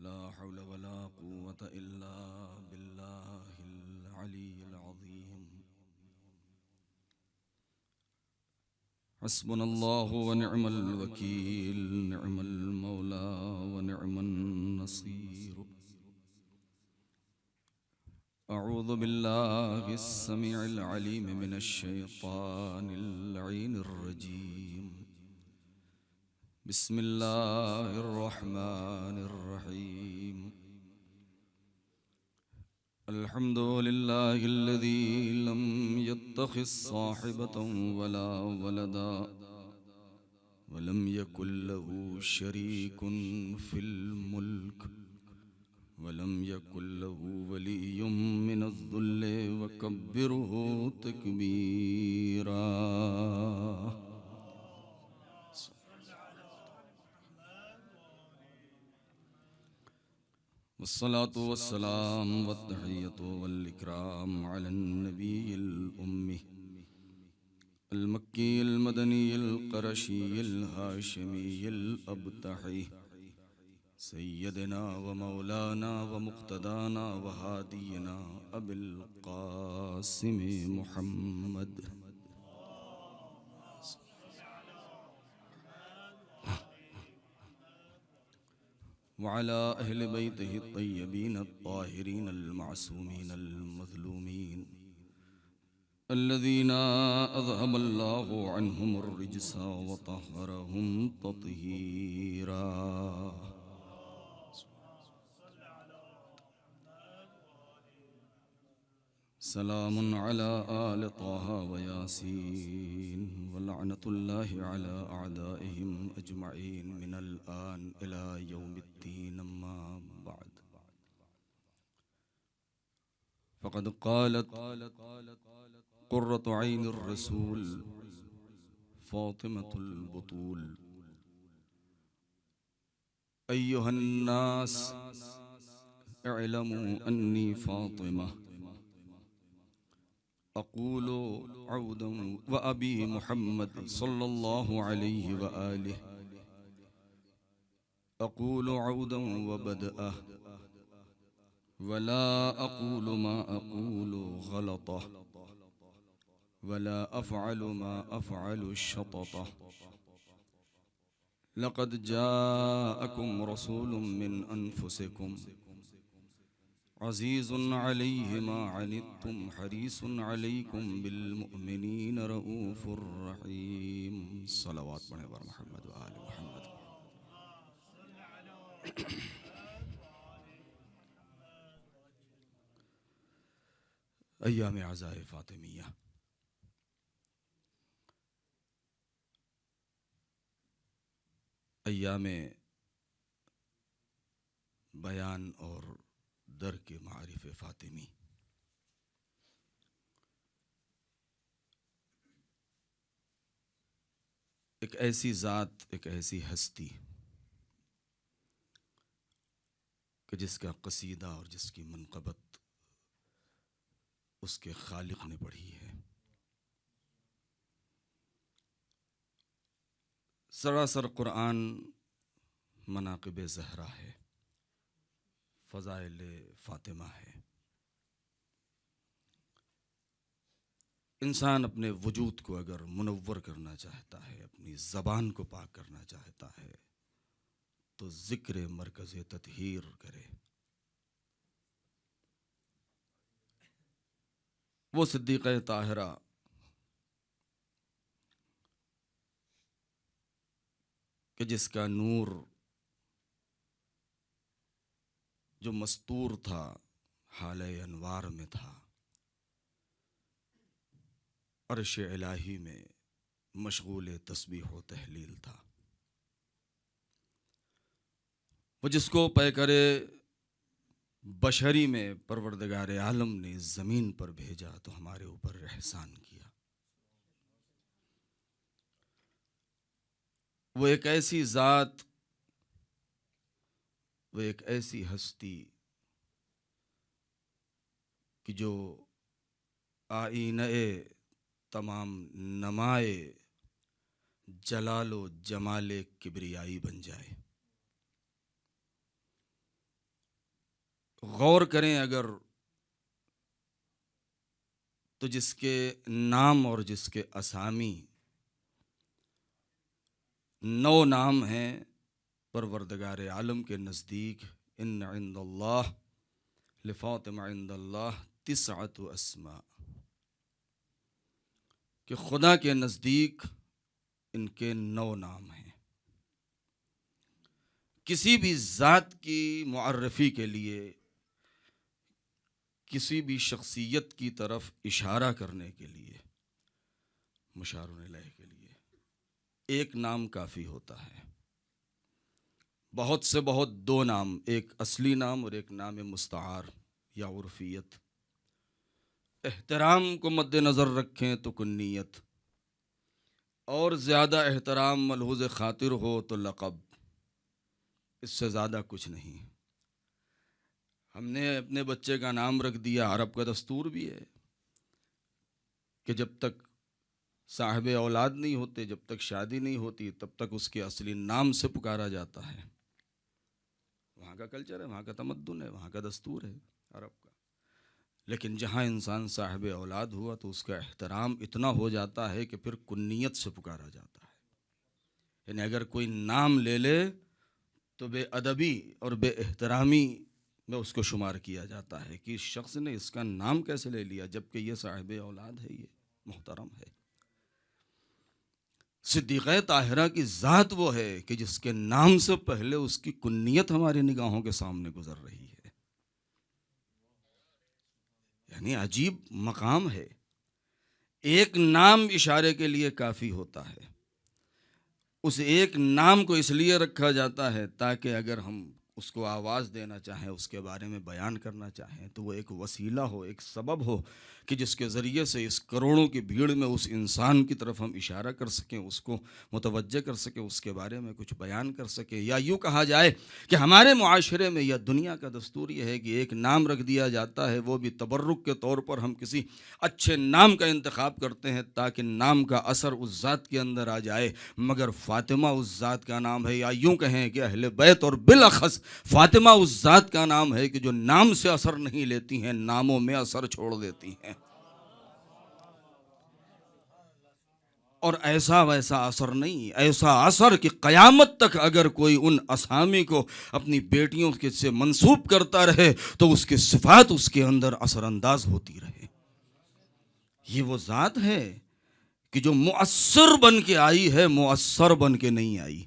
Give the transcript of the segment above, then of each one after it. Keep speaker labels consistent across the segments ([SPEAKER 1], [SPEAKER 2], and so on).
[SPEAKER 1] لا حول ولا قوة إلا بالله العلي العظيم. حسبنا الله ونعم الوكيل، نعم المولى ونعم النصير. أعوذ بالله السميع العليم من الشيطان اللعين الرجيم. بسم الله الرحمن الرحيم. الحمد لله الذي لم يتخذ صاحبة ولا ولدا ولم يكن له شريك في الملك ولم يكن له ولي من الذل وكبره تكبيرا. والصلاة والسلام والتحية والإكرام على النبي الأمي المكي المدني القرشي الهاشمي الأبتحي سيدنا ومولانا ومقتدانا وهادينا أبي القاسم محمد وعلى أهل بيته الطيبين الطاهرين المعصومين المظلومين الذين أذهب الله عنهم الرجس وطهرهم تطهيرا. سلام على آل طه وياسين ولعنة الله على أعدائهم أجمعين من الآن إلى يوم الدين. أما بعد، فقد قالت قرة عين الرسول فاطمة البطول: أيها الناس اعلموا أني فاطمة أقول عودا وأبي محمد صلى الله عليه وآله أقول عودا وبدأه ولا أقول ما أقول غلطه ولا أفعل ما أفعل الشططه. لقد جاءكم رسول من أنفسكم عزيز عليه ما عنتم حريص عليكم بالمؤمنين رؤوف رحيم. صلوات پڑھیں بر محمد و آل محمد. ایام عزائے فاطمیہ، ایام بیان اور در کے معارف فاطمی، ایک ایسی ذات، ایک ایسی ہستی کہ جس کا قصیدہ اور جس کی منقبت اس کے خالق نے پڑھی ہے. سراسر قرآن مناقب زہرا ہے، فضائل فاطمہ ہے. انسان اپنے وجود کو اگر منور کرنا چاہتا ہے، اپنی زبان کو پاک کرنا چاہتا ہے، تو ذکر مرکز تطہیر کرے. وہ صدیقہ طاہرہ کہ جس کا نور جو مستور تھا حالہ انوار میں تھا، عرش الہی میں مشغول تسبیح و تحلیل تھا. وہ جس کو پیکر بشری میں پروردگار عالم نے زمین پر بھیجا تو ہمارے اوپر احسان کیا. وہ ایک ایسی ذات، وہ ایک ایسی ہستی کہ جو آئینہ تمام نمائے جلال و جمال کبریائی بن جائے. غور کریں اگر تو جس کے نام اور جس کے اسامی 9 نام ہیں پروردگار عالم کے نزدیک، ان عند اللہ لفاطمہ عند اللہ 9 اسماء، کہ خدا کے نزدیک ان کے 9 نام ہیں۔ کسی بھی ذات کی معرفی کے لیے، کسی بھی شخصیت کی طرف اشارہ کرنے کے لیے، مشار الیہ کے لیے ایک نام کافی ہوتا ہے۔ بہت سے بہت 2 نام، ایک اصلی نام اور ایک نام مستعار یا عرفیت۔ احترام کو مد نظر رکھیں تو کنیت، اور زیادہ احترام ملحوظ خاطر ہو تو لقب، اس سے زیادہ کچھ نہیں۔ ہم نے اپنے بچے کا نام رکھ دیا، عرب کا دستور بھی ہے کہ جب تک صاحب اولاد نہیں ہوتے، جب تک شادی نہیں ہوتی، تب تک اس کے اصلی نام سے پکارا جاتا ہے۔ وہاں کا کلچر ہے، وہاں کا تمدن ہے، وہاں کا دستور ہے عرب کا۔ لیکن جہاں انسان صاحب اولاد ہوا تو اس کا احترام اتنا ہو جاتا ہے کہ پھر کنیت سے پکارا جاتا ہے۔ یعنی اگر کوئی نام لے لے تو بے ادبی اور بے احترامی میں اس کو شمار کیا جاتا ہے کہ اس شخص نے اس کا نام کیسے لے لیا جبکہ یہ صاحب اولاد ہے، یہ محترم ہے۔ صدیقہ طاہرہ کی ذات وہ ہے کہ جس کے نام سے پہلے اس کی کنیت ہماری نگاہوں کے سامنے گزر رہی ہے۔ یعنی عجیب مقام ہے۔ ایک نام اشارے کے لیے کافی ہوتا ہے۔ اس ایک نام کو اس لیے رکھا جاتا ہے تاکہ اگر ہم اس کو آواز دینا چاہیں، اس کے بارے میں بیان کرنا چاہیں تو وہ ایک وسیلہ ہو، ایک سبب ہو کہ جس کے ذریعے سے اس کروڑوں کی بھیڑ میں اس انسان کی طرف ہم اشارہ کر سکیں، اس کو متوجہ کر سکیں، اس کے بارے میں کچھ بیان کر سکیں۔ یا یوں کہا جائے کہ ہمارے معاشرے میں یا دنیا کا دستور یہ ہے کہ ایک نام رکھ دیا جاتا ہے، وہ بھی تبرک کے طور پر ہم کسی اچھے نام کا انتخاب کرتے ہیں تاکہ نام کا اثر اس ذات کے اندر آ جائے۔ مگر فاطمہ اس ذات کا نام ہے، یا یوں کہیں کہ اہل بیت اور بالاخص فاطمہ اس ذات کا نام ہے کہ جو نام سے اثر نہیں لیتی ہیں، ناموں میں اثر چھوڑ دیتی ہیں۔ اور ایسا ویسا اثر نہیں، ایسا اثر کہ قیامت تک اگر کوئی ان اسامی کو اپنی بیٹیوں کے سے منسوب کرتا رہے تو اس کی صفات اس کے اندر اثر انداز ہوتی رہے۔ یہ وہ ذات ہے کہ جو مؤثر بن کے آئی ہے، مؤثر بن کے نہیں آئی۔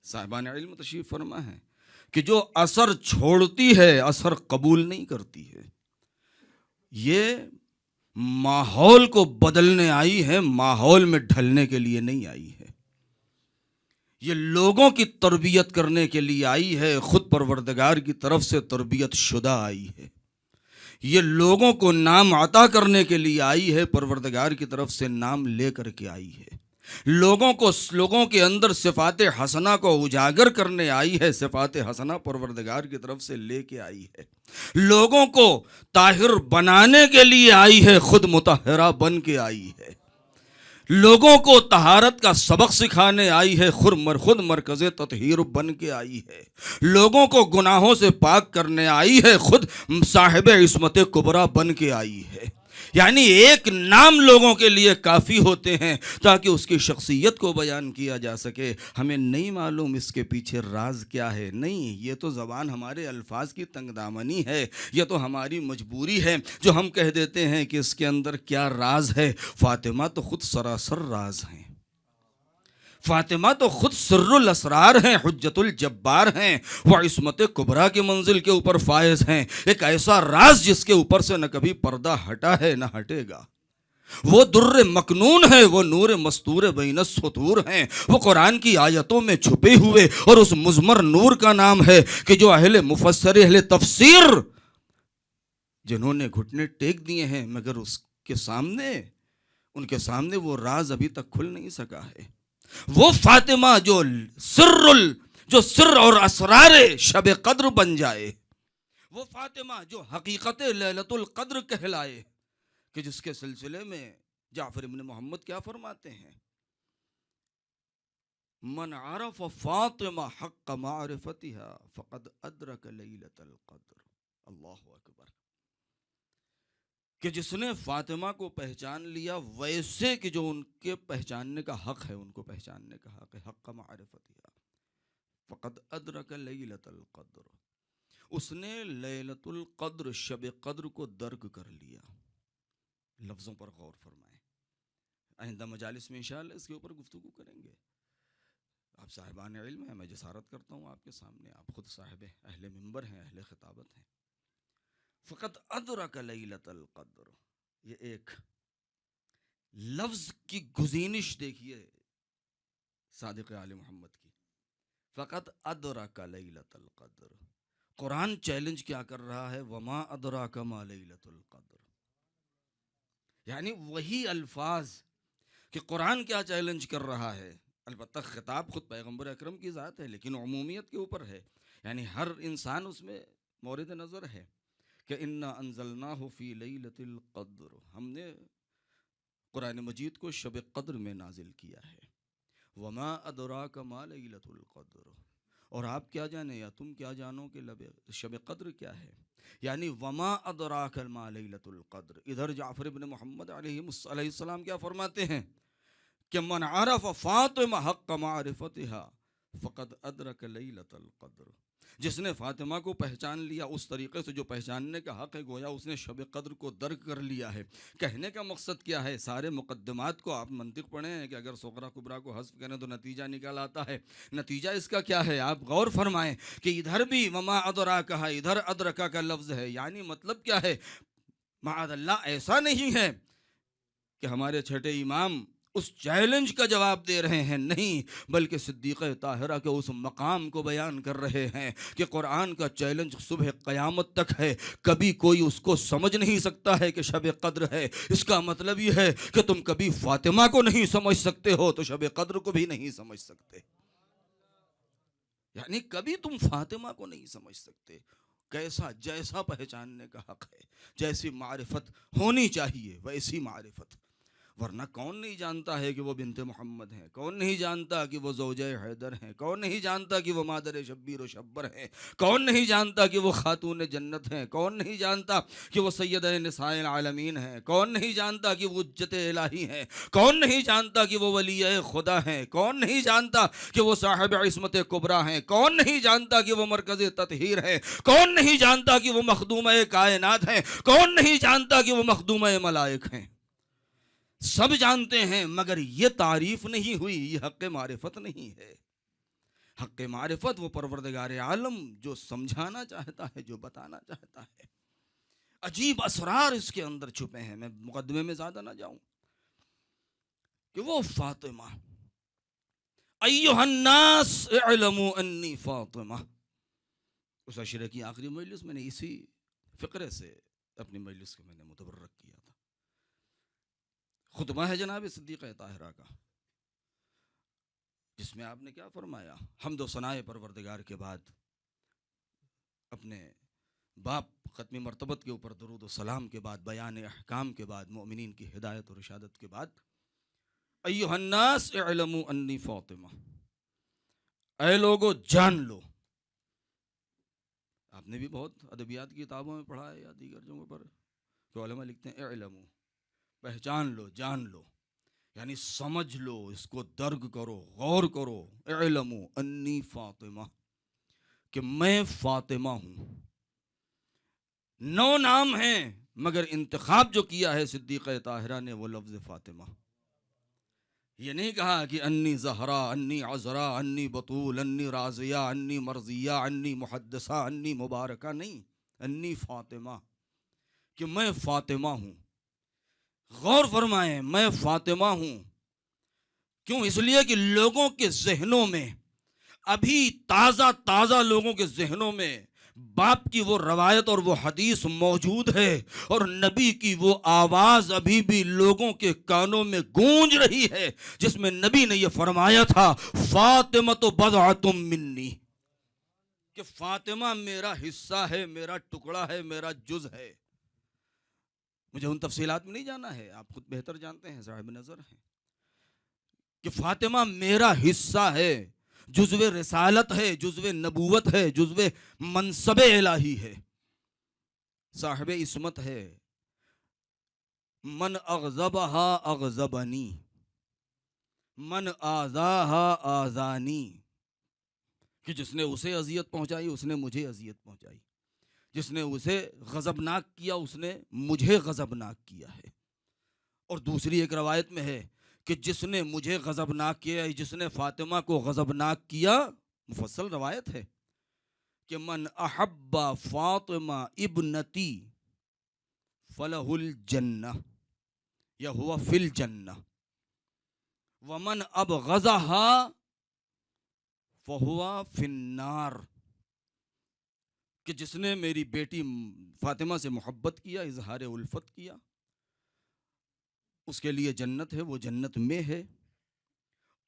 [SPEAKER 1] صاحبان علم تشریف فرما ہے کہ جو اثر چھوڑتی ہے، اثر قبول نہیں کرتی ہے۔ یہ ماحول کو بدلنے آئی ہے، ماحول میں ڈھلنے کے لیے نہیں آئی ہے۔ یہ لوگوں کی تربیت کرنے کے لیے آئی ہے، خود پروردگار کی طرف سے تربیت شدہ آئی ہے۔ یہ لوگوں کو نام عطا کرنے کے لیے آئی ہے، پروردگار کی طرف سے نام لے کر کے آئی ہے۔ لوگوں کے اندر صفات حسنہ کو اجاگر کرنے آئی ہے، صفات حسنہ پروردگار کی طرف سے لے کے آئی ہے۔ لوگوں کو طاہر بنانے کے لیے آئی ہے، خود مطہرہ بن کے آئی ہے۔ لوگوں کو طہارت کا سبق سکھانے آئی ہے، خود مرکز تطہیر بن کے آئی ہے۔ لوگوں کو گناہوں سے پاک کرنے آئی ہے، خود صاحب عصمت کبریٰ بن کے آئی ہے۔ یعنی ایک نام لوگوں کے لیے کافی ہوتے ہیں تاکہ اس کی شخصیت کو بیان کیا جا سکے۔ ہمیں نہیں معلوم اس کے پیچھے راز کیا ہے، نہیں، یہ تو زبان ہمارے الفاظ کی تنگ دامنی ہے، یہ تو ہماری مجبوری ہے جو ہم کہہ دیتے ہیں کہ اس کے اندر کیا راز ہے۔ فاطمہ تو خود سراسر راز ہیں، فاطمہ تو خود سر الاسرار ہیں، حجت الجبار ہیں، وہ عصمت کبریٰ کی منزل کے اوپر فائز ہیں۔ ایک ایسا راز جس کے اوپر سے نہ کبھی پردہ ہٹا ہے نہ ہٹے گا۔ وہ در مکنون ہے، وہ نور مستور بین السطور ہیں، وہ قرآن کی آیتوں میں چھپے ہوئے اور اس مضمر نور کا نام ہے کہ جو اہل مفسر، اہل تفسیر جنہوں نے گھٹنے ٹیک دیے ہیں مگر ان کے سامنے وہ راز ابھی تک کھل نہیں سکا ہے۔ وہ فاطمہ جو سر اور اسرار شب قدر بن جائے، وہ فاطمہ جو حقیقت لیلۃ القدر کہلائے، کہ جس کے سلسلے میں جعفر ابن محمد کیا فرماتے ہیں؟ من عرف فاطمہ حق معرفتها فقد ادرک لیلۃ القدر۔ اللہ اکبر. کہ جس نے فاطمہ کو پہچان لیا ویسے کہ جو ان کے پہچاننے کا حق ہے، ان کو پہچاننے کا حق ہے، حق معرفتها فقد ادرک لیلۃ القدر، اس نے لیلۃ القدر شب قدر کو درک کر لیا. لفظوں پر غور فرمائیں، آئندہ مجالس میں انشاءاللہ اس کے اوپر گفتگو کریں گے. آپ صاحبان علم ہیں، میں جسارت کرتا ہوں آپ کے سامنے، آپ خود صاحب اہل منبر ہیں، اہل خطابت ہیں. فقط ادرک لیلۃ القدر، یہ ایک لفظ کی گزینش دیکھیے صادق آل محمد کی. فقط ادرک لیلۃ القدر. قرآن چیلنج کیا کر رہا ہے؟ وما ادراک ما لیلۃ القدر. یعنی وہی الفاظ کہ قرآن کیا چیلنج کر رہا ہے. البتہ خطاب خود پیغمبر اکرم کی ذات ہے، لیکن عمومیت کے اوپر ہے، یعنی ہر انسان اس میں مورد نظر ہے کہ انا انزلناہ فی لیلۃ القدر، ہم نے قرآن مجید کو شب قدر میں نازل کیا ہے. وما ادراک ما لیلۃ القدر، اور آپ کیا جانے یا تم کیا جانو کہ شب قدر کیا ہے. یعنی وما ادراک ما لیلۃ القدر. ادھر جعفر ابن محمد علیہ السلام کیا فرماتے ہیں کہ من عرف فاطمہ حق معرفتها فقد ادرک لیلۃ القدر. جس نے فاطمہ کو پہچان لیا اس طریقے سے جو پہچاننے کا حق ہے، گویا اس نے شب قدر کو درک کر لیا ہے. کہنے کا مقصد کیا ہے؟ سارے مقدمات کو آپ منطق پڑھیں ہیں کہ اگر صغرا کبرا کو حذف کریں تو نتیجہ نکل آتا ہے. نتیجہ اس کا کیا ہے؟ آپ غور فرمائیں کہ ادھر بھی وما ادراکہ، ادھر ادرکہ کا لفظ ہے. یعنی مطلب کیا ہے؟ معاذ اللہ ایسا نہیں ہے کہ ہمارے چھٹے امام اس چیلنج کا جواب دے رہے ہیں، نہیں، بلکہ صدیقہ طاہرہ کے اس مقام کو بیان کر رہے ہیں کہ قرآن کا چیلنج صبح قیامت تک ہے. کبھی کوئی اس کو سمجھ نہیں سکتا ہے کہ شب قدر ہے. اس کا مطلب یہ ہے کہ تم کبھی فاطمہ کو نہیں سمجھ سکتے ہو تو شب قدر کو بھی نہیں سمجھ سکتے. یعنی کبھی تم فاطمہ کو نہیں سمجھ سکتے. کیسا جیسا پہچاننے کا حق ہے، جیسی معرفت ہونی چاہیے ویسی معرفت. ورنہ کون نہیں جانتا ہے کہ وہ بنت محمد ہیں؟ کون نہیں جانتا کہ وہ زوجہ حیدر ہیں؟ کون نہیں جانتا کہ وہ مادر شبیر و شبر ہیں؟ کون نہیں جانتا کہ وہ خاتون جنت ہیں؟ کون نہیں جانتا کہ وہ سیدہ نساء العالمین ہیں؟ کون نہیں جانتا کہ وہ حجت الہی ہیں؟ کون نہیں جانتا کہ وہ ولی خدا ہیں؟ کون نہیں جانتا کہ وہ صاحب عصمت کبریٰ ہیں؟ کون نہیں جانتا کہ وہ مرکز تطہیر ہیں؟ کون نہیں جانتا کہ وہ مخدومہ کائنات ہیں؟ کون نہیں جانتا کہ وہ مخدومہ ملائک ہیں؟ سب جانتے ہیں، مگر یہ تعریف نہیں ہوئی. یہ حق معرفت نہیں ہے. حق معرفت وہ پروردگار عالم جو سمجھانا چاہتا ہے، جو بتانا چاہتا ہے. عجیب اسرار اس کے اندر چھپے ہیں. میں مقدمے میں زیادہ نہ جاؤں کہ وہ فاطمہ، ایھا الناس اعلموا انی فاطمہ. اس عشرے کی آخری مجلس میں نے اسی فقرے سے اپنی مجلس کو میں نے متبرک کیا تھا. خطبہ ہے جناب صدیقہ طاہرہ کا، جس میں آپ نے کیا فرمایا؟ حمد و ثناء پروردگار کے بعد، اپنے باپ ختم مرتبت کے اوپر درود و سلام کے بعد، بیان احکام کے بعد، مومنین کی ہدایت اور ارشادت کے بعد، ایھا الناس اعلموا انی فاطمہ، اے لوگو جان لو. آپ نے بھی بہت ادبیات کی کتابوں میں پڑھا ہے یا دیگر جگہوں پر کہ علماء لکھتے ہیں اعلموا، پہچان لو، جان لو، یعنی سمجھ لو، اس کو درک کرو، غور کرو. اعلموا انی فاطمہ، کہ میں فاطمہ ہوں. 9 نام ہیں مگر انتخاب جو کیا ہے صدیقہ طاہرہ نے وہ لفظ فاطمہ. یہ نہیں کہا کہ انی زہرا، انی عذرا، انی بطول، انی راضیہ، انی مرضیہ، انی محدثہ، انی مبارکہ. نہیں، انی فاطمہ، کہ میں فاطمہ ہوں. غور فرمائیں، میں فاطمہ ہوں. کیوں؟ اس لیے کہ لوگوں کے ذہنوں میں ابھی تازہ لوگوں کے ذہنوں میں باپ کی وہ روایت اور وہ حدیث موجود ہے، اور نبی کی وہ آواز ابھی بھی لوگوں کے کانوں میں گونج رہی ہے، جس میں نبی نے یہ فرمایا تھا فاطمہ بضعۃ منی، کہ فاطمہ میرا حصہ ہے، میرا ٹکڑا ہے، میرا جز ہے. مجھے ان تفصیلات میں نہیں جانا ہے، آپ خود بہتر جانتے ہیں، صاحب نظر ہیں، کہ فاطمہ میرا حصہ ہے، جزو رسالت ہے، جزو نبوت ہے، جزو منصب الہی ہے. صاحب عصمت ہے، من اغضبہا اغضبنی، من آذاہا آذانی، کہ جس نے اسے اذیت پہنچائی اس نے مجھے اذیت پہنچائی، جس نے اسے غضبناک کیا اس نے مجھے غضبناک کیا ہے۔ اور دوسری ایک روایت میں ہے کہ جس نے مجھے غضبناک کیا، جس نے فاطمہ کو غضبناک کیا، مفصل روایت ہے کہ من احب فاطمہ ابنتی فلہ الجنہ یا ہوا فی الجنہ ومن ابغضہا فہوا فی النار، کہ جس نے میری بیٹی فاطمہ سے محبت کیا، اظہار الفت کیا، اس کے لیے جنت ہے، وہ جنت میں ہے،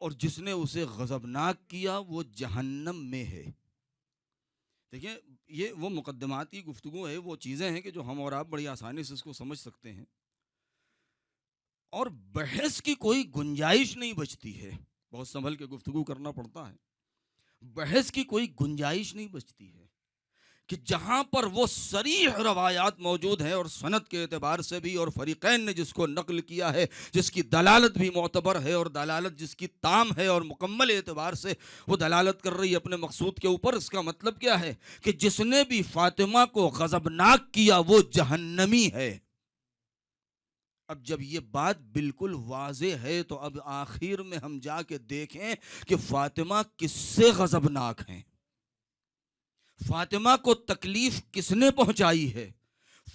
[SPEAKER 1] اور جس نے اسے غضبناک کیا وہ جہنم میں ہے۔ دیکھیں یہ وہ مقدمات کی گفتگو ہے، وہ چیزیں ہیں کہ جو ہم اور آپ بڑی آسانی سے اس کو سمجھ سکتے ہیں، اور بحث کی کوئی گنجائش نہیں بچتی ہے۔ بہت سنبھل کے گفتگو کرنا پڑتا ہے، بحث کی کوئی گنجائش نہیں بچتی ہے کہ جہاں پر وہ صریح روایات موجود ہیں، اور سند کے اعتبار سے بھی، اور فریقین نے جس کو نقل کیا ہے، جس کی دلالت بھی معتبر ہے، اور دلالت جس کی تام ہے اور مکمل اعتبار سے وہ دلالت کر رہی ہے اپنے مقصود کے اوپر، اس کا مطلب کیا ہے کہ جس نے بھی فاطمہ کو غضبناک کیا وہ جہنمی ہے۔ اب جب یہ بات بالکل واضح ہے تو اب آخر میں ہم جا کے دیکھیں کہ فاطمہ کس سے غضبناک ہیں، فاطمہ کو تکلیف کس نے پہنچائی ہے،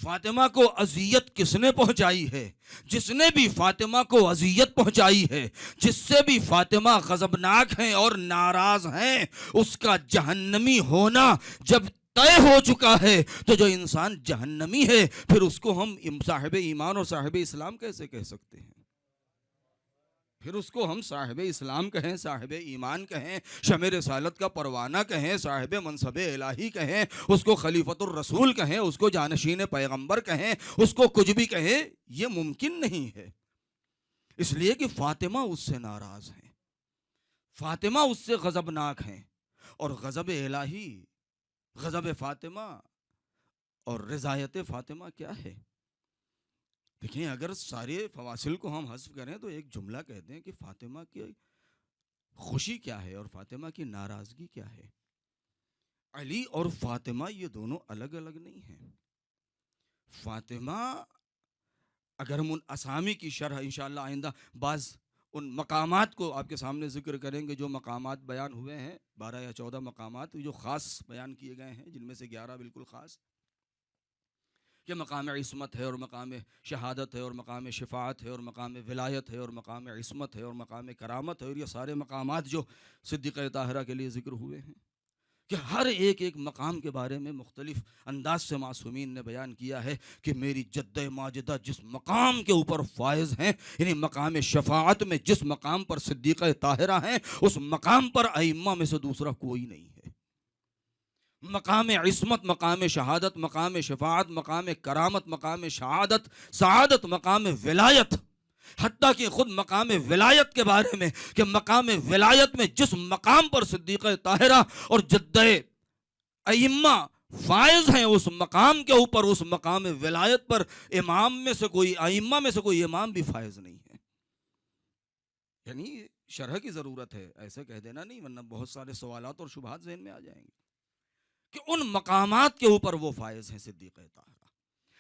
[SPEAKER 1] فاطمہ کو اذیت کس نے پہنچائی ہے۔ جس نے بھی فاطمہ کو اذیت پہنچائی ہے، جس سے بھی فاطمہ غضبناک ہیں اور ناراض ہیں، اس کا جہنمی ہونا جب طے ہو چکا ہے تو جو انسان جہنمی ہے پھر اس کو ہم صاحب ایمان اور صاحب اسلام کیسے کہہ سکتے ہیں؟ پھر اس کو ہم صاحب اسلام کہیں، صاحب ایمان کہیں، شمع رسالت کا پروانہ کہیں، صاحب منصب الہی کہیں، اس کو خلیفۃ الرسول کہیں، اس کو جانشین پیغمبر کہیں، اس کو کچھ بھی کہیں، یہ ممکن نہیں ہے۔ اس لیے کہ فاطمہ اس سے ناراض ہیں، فاطمہ اس سے غضبناک ہیں، اور غضب الہی، غضب فاطمہ اور رضایت فاطمہ کیا ہے؟ دیکھیں اگر سارے فواصل کو ہم حذف کریں تو ایک جملہ کہتے ہیں کہ فاطمہ کی خوشی کیا ہے اور فاطمہ کی ناراضگی کیا ہے۔ علی اور فاطمہ یہ دونوں الگ الگ نہیں ہیں۔ فاطمہ، اگر ہم ان اسامی کی شرح انشاءاللہ آئندہ بعض ان مقامات کو آپ کے سامنے ذکر کریں گے، جو مقامات بیان ہوئے ہیں 12 یا 14 مقامات جو خاص بیان کیے گئے ہیں، جن میں سے 11 بالکل خاص، کہ مقام عصمت ہے اور مقام شہادت ہے اور مقام شفاعت ہے اور مقام ولایت ہے اور مقام عصمت ہے اور مقام کرامت ہے، اور یہ سارے مقامات جو صدیقہ طاہرہ کے لیے ذکر ہوئے ہیں، کہ ہر ایک ایک مقام کے بارے میں مختلف انداز سے معصومین نے بیان کیا ہے کہ میری جد ماجدہ جس مقام کے اوپر فائز ہیں، یعنی مقام شفاعت میں جس مقام پر صدیقہ طاہرہ ہیں، اس مقام پر ائمہ میں سے دوسرا کوئی نہیں ہے۔ مقام عصمت، مقام شہادت، مقام شفاعت، مقام کرامت، مقام شہادت، سعادت، مقام ولایت، حتیٰ کہ خود مقام ولایت کے بارے میں کہ مقام ولایت میں جس مقام پر صدیقہ طاہرہ اور جدہ ائمہ فائز ہیں، اس مقام کے اوپر، اس مقام ولایت پر امام میں سے کوئی، ائمہ میں سے کوئی امام بھی فائز نہیں ہے۔ یعنی شرح کی ضرورت ہے، ایسے کہہ دینا نہیں، ورنہ بہت سارے سوالات اور شبہات ذہن میں آ جائیں گے کہ ان مقامات کے اوپر وہ فائز ہیں صدیقہ طاہرہ۔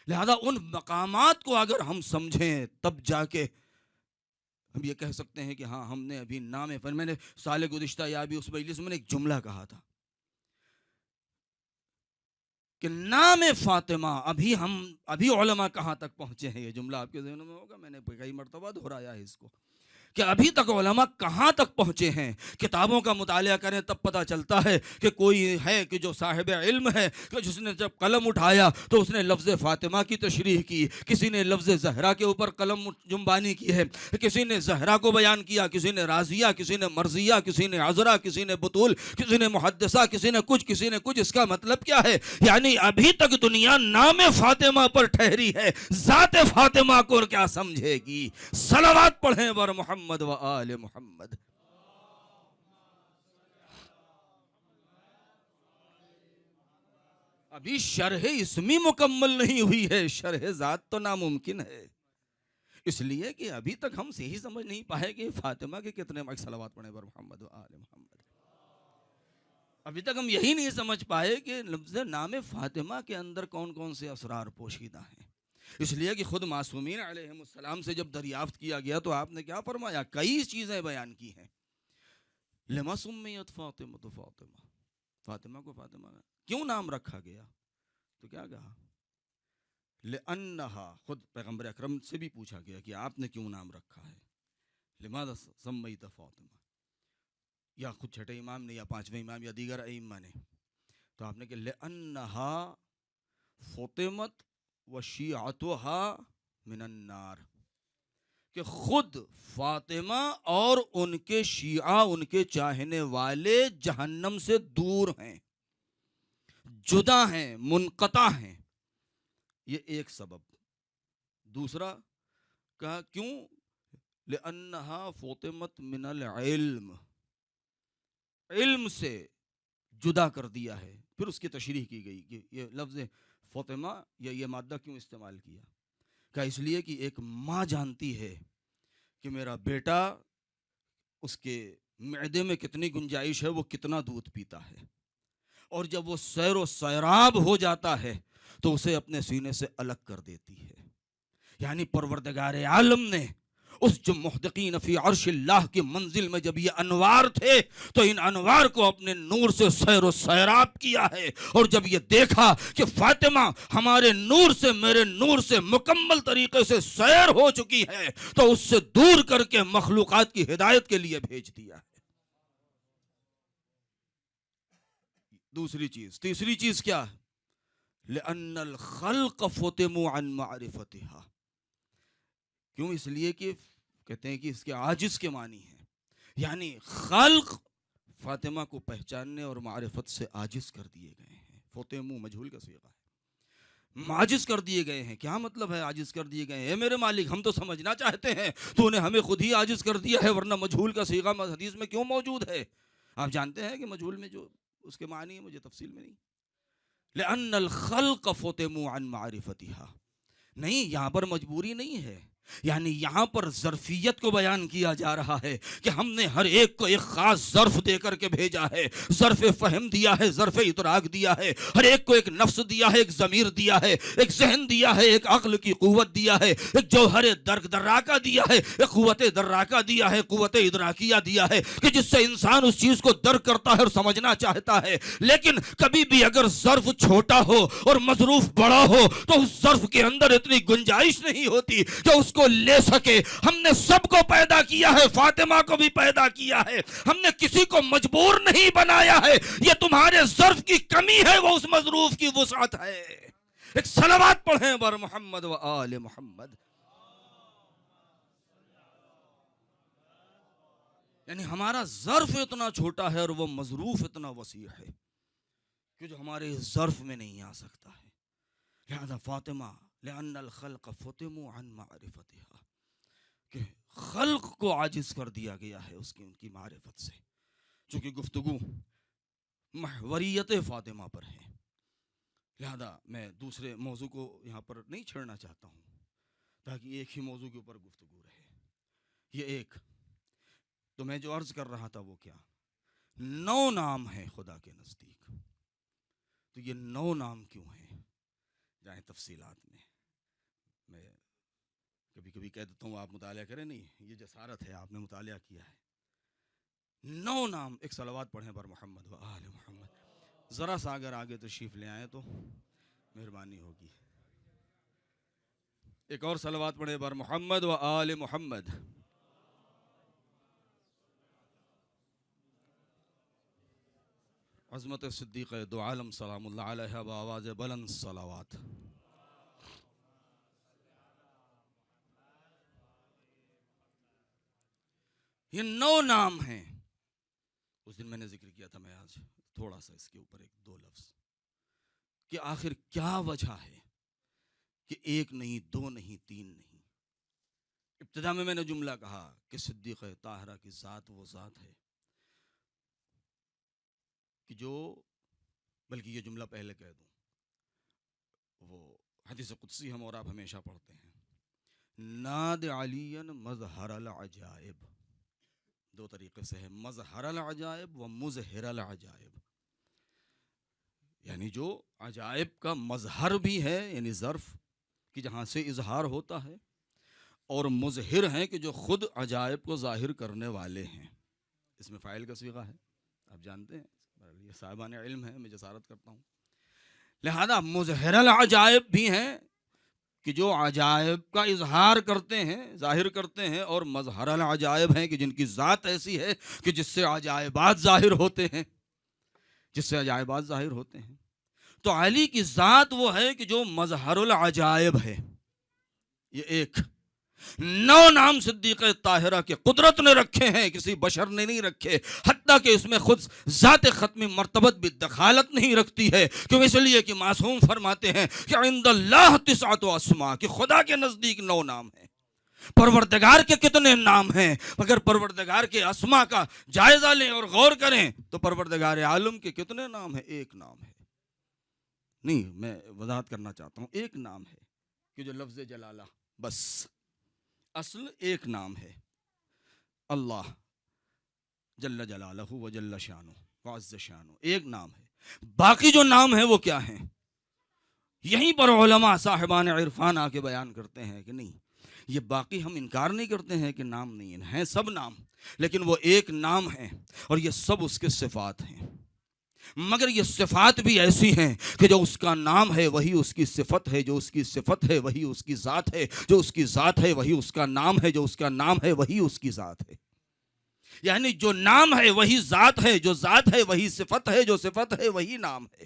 [SPEAKER 1] لہذا ان مقامات کو اگر ہم سمجھیں تب جا کے ہم یہ کہہ سکتے ہیں کہ ہاں ہم نے ابھی نام پر، میں نے سال گزشتہ یا ابھی اس مجلس میں نے ایک جملہ کہا تھا کہ نام فاطمہ، ابھی علماء کہاں تک پہنچے ہیں، یہ جملہ آپ کے ذہنوں میں ہوگا، میں نے کئی مرتبہ دہرایا ہے اس کو، کہ ابھی تک علماء کہاں تک پہنچے ہیں۔ کتابوں کا مطالعہ کریں تب پتہ چلتا ہے کہ کوئی ہے کہ جو صاحب علم ہے کہ جس نے جب قلم اٹھایا تو اس نے لفظ فاطمہ کی تشریح کی، کسی نے لفظ زہرا کے اوپر قلم جنبانی کی ہے، کسی نے زہرا کو بیان کیا، کسی نے رازیہ، کسی نے مرضیہ، کسی نے عذرا، کسی نے بطول، کسی نے محدثہ، کسی نے کچھ۔ اس کا مطلب کیا ہے؟ یعنی ابھی تک دنیا نام فاطمہ پر ٹھہری ہے، ذات فاطمہ کو کیا سمجھے گی؟ صلوات پڑھیں بر محمد و آل محمد۔ ابھی شرح اسمی مکمل نہیں ہوئی ہے، شرح ذات تو ناممکن ہے، اس لیے کہ ابھی تک ہم سے ہی سمجھ نہیں پائے کہ فاطمہ کے کتنے صلوات پڑھیں پر محمد و آل محمد. ابھی تک ہم یہی نہیں سمجھ پائے کہ لفظ نام فاطمہ کے اندر کون کون سے اسرار پوشیدہ ہیں. اس لیے کہ خود معصومین علیہ السلام سے جب دریافت کیا گیا تو آپ نے کیا فرمایا؟ کئی چیزیں بیان کی ہیں. لما سمیت فاطمہ فاطمہ، فاطمہ کو فاطمہ کیوں نام رکھا گیا؟ تو کیا کہا؟ لأنہا، خود پیغمبر اکرم سے بھی پوچھا گیا کہ آپ نے کیوں نام رکھا ہے، لماذا سمیت فاطمہ، یا خود چھٹے امام نے یا پانچویں امام یا دیگر ائمہ نے، تو آپ نے کہ لأنہا فطمت وشیعتها من النار، کہ خود فاطمہ اور ان کے شیعہ، ان کے چاہنے والے جہنم سے دور ہیں، جدا ہیں، منقطع ہیں. یہ ایک سبب. دوسرا کہا کیوں؟ لأنہا فطمت من العلم، علم سے جدا کر دیا ہے. پھر اس کی تشریح کی گئی کہ یہ لفظ فاطمہ یا یہ مادہ کیوں استعمال کیا. کہ اس لیے کہ ایک ماں جانتی ہے کہ میرا بیٹا، اس کے معدے میں کتنی گنجائش ہے، وہ کتنا دودھ پیتا ہے، اور جب وہ سیر و سیراب ہو جاتا ہے تو اسے اپنے سینے سے الگ کر دیتی ہے. یعنی پروردگار عالم نے اس جو محدقین فی عرش اللہ کی منزل میں جب یہ انوار تھے تو ان انوار کو اپنے نور سے سیر و سیراب کیا ہے. اور جب یہ دیکھا کہ فاطمہ ہمارے نور سے، میرے نور سے مکمل طریقے سے سیر ہو چکی ہے تو اس سے دور کر کے مخلوقات کی ہدایت کے لیے بھیج دیا ہے. دوسری چیز، تیسری چیز کیا ہے؟ لأن الخلق فتموا عن معرفتها. کیوں؟ اس لیے کہ کہتے ہیں کہ اس کے عاجز کے معنی ہیں، یعنی خلق فاطمہ کو پہچاننے اور معرفت سے عاجز کر دیے گئے ہیں. فتموا مجہول کا صیغہ ہے، عاجز کر دیے گئے ہیں. کیا مطلب ہے عاجز کر دیے گئے ہیں؟ اے میرے مالک، ہم تو سمجھنا چاہتے ہیں تو نے ہمیں خود ہی عاجز کر دیا ہے، ورنہ مجہول کا صیغہ حدیث میں کیوں موجود ہے؟ آپ جانتے ہیں کہ مجہول میں جو اس کے معنی ہے، مجھے تفصیل میں نہیں. لأن الخلق فتموا عن معرفتها، نہیں، یہاں پر مجبوری نہیں ہے، یعنی یہاں پر ظرفیت کو بیان کیا جا رہا ہے کہ ہم نے ہر ایک کو ایک خاص ظرف دے کر کے بھیجا ہے. ظرف فہم دیا ہے، ظرف ادراک دیا ہے، ہر ایک کو ایک نفس دیا ہے، ایک ضمیر دیا ہے، ایک ذہن دیا ہے، ایک عقل کی قوت دیا ہے، ایک جوہر درک دراکہ دیا ہے، ایک قوت دراکہ دیا ہے، قوت ادراکیہ دیا ہے کہ جس سے انسان اس چیز کو درک کرتا ہے اور سمجھنا چاہتا ہے. لیکن کبھی بھی اگر ظرف چھوٹا ہو اور مظروف بڑا ہو تو اس ظرف کے اندر اتنی گنجائش نہیں ہوتی کہ اس کو لے سکے. ہم نے سب کو پیدا کیا ہے، فاطمہ کو بھی پیدا کیا ہے، ہم نے کسی کو مجبور نہیں بنایا ہے. یہ تمہارے ظرف کی کمی ہے، وہ اس مظروف کی وسعت ہے. ایک صلوات پڑھیں بر محمد و آل محمد. یعنی ہمارا ظرف اتنا چھوٹا ہے اور وہ مظروف اتنا وسیع ہے کہ جو ہمارے ظرف میں نہیں آ سکتا ہے. لہذا فاطمہ لأن الخلق فتموا عن معرفتها، کہ خلق کو عاجز کر دیا گیا ہے اس کی، ان کی معرفت سے. چونکہ گفتگو محوریت فاطمہ پر ہے، لہذا میں دوسرے موضوع کو یہاں پر نہیں چھیڑنا چاہتا ہوں تاکہ ایک ہی موضوع کے اوپر گفتگو رہے. یہ ایک تو میں جو عرض کر رہا تھا وہ کیا، 9 نام ہیں خدا کے نزدیک. تو یہ 9 نام کیوں ہیں؟ جائیں تفصیلات میں. میں کبھی کبھی کہہ دیتا ہوں آپ مطالعہ کریں، نہیں، یہ جسارت ہے، آپ نے مطالعہ کیا ہے. 9 نام. ایک صلوات پڑھیں بر محمد و آل محمد. ذرا سا اگر آگے تشریف لے آئیں تو مہربانی ہوگی. ایک اور صلوات پڑھیں بر محمد و آل محمد. عظمت صدیق دو عالم سلام اللہ علیہ بآواز بلند صلوات. یہ 9 نام ہیں. اس دن میں نے ذکر کیا تھا، میں آج تھوڑا سا اس کے اوپر 1-2 لفظ کہ آخر کیا وجہ ہے کہ 1 نہیں، 2 نہیں، 3 نہیں. ابتدا میں نے جملہ کہا کہ صدیق طاہرہ کی ذات وہ ذات ہے کہ جو، بلکہ یہ جملہ پہلے کہہ دوں وہ حدیث قدسی ہم اور آپ ہمیشہ پڑھتے ہیں، ناد علی مظہر العجائب، دو طریقے سے ہے، مظہر العجائب و مظہر العجائب، یعنی جو عجائب کا مظہر بھی ہے یعنی ظرف کہ جہاں سے اظہار ہوتا ہے، اور مظہر ہیں کہ جو خود عجائب کو ظاہر کرنے والے ہیں، اس میں فاعل کا صیغہ ہے، آپ جانتے ہیں، یہ صاحبان علم ہے، میں جسارت کرتا ہوں، لہذا مظہر العجائب بھی ہیں کہ جو عجائب کا اظہار کرتے ہیں، ظاہر کرتے ہیں، اور مظہر العجائب ہیں کہ جن کی ذات ایسی ہے کہ جس سے عجائبات ظاہر ہوتے ہیں، جس سے عجائبات ظاہر ہوتے ہیں۔ تو علی کی ذات وہ ہے کہ جو مظہر العجائب ہے، یہ ایک 9 نام صدیقہ طاہرہ کے قدرت نے رکھے ہیں، کسی بشر نے نہیں رکھے، حتیٰ کہ اس میں خود ذات ختمی مرتبت بھی دخالت نہیں رکھتی ہے، کیوں؟ اس لیے کہ معصوم فرماتے ہیں کہ عند اللہ 9 اسماء، کہ خدا کے نزدیک 9 نام ہیں۔ پروردگار کے کتنے نام ہیں؟ اگر پروردگار کے اسماء کا جائزہ لیں اور غور کریں تو پروردگار عالم کے کتنے نام ہیں؟ ایک نام ہے، نہیں میں وضاحت کرنا چاہتا ہوں، ایک نام ہے کہ جو لفظ جلالہ، بس اصل ایک نام ہے، اللہ جل جلالہ و جل شانہ وعز شانہ، ایک نام ہے۔ باقی جو نام ہیں وہ کیا ہیں؟ یہیں پر علماء صاحبان عرفان آ کے بیان کرتے ہیں کہ نہیں، یہ باقی ہم انکار نہیں کرتے ہیں کہ نام نہیں ہیں سب نام، لیکن وہ ایک نام ہیں اور یہ سب اس کے صفات ہیں، مگر یہ صفات بھی ایسی ہیں کہ جو اس کا نام ہے وہی اس کی صفت ہے، جو اس کی صفت ہے وہی اس کی ذات ہے، جو اس کی ذات ہے وہی اس کا نام ہے، جو اس کا نام ہے وہی اس کی ذات ہے، یعنی جو نام ہے وہی ذات ہے، جو ذات ہے وہی صفت ہے، جو صفت ہے وہی نام ہے۔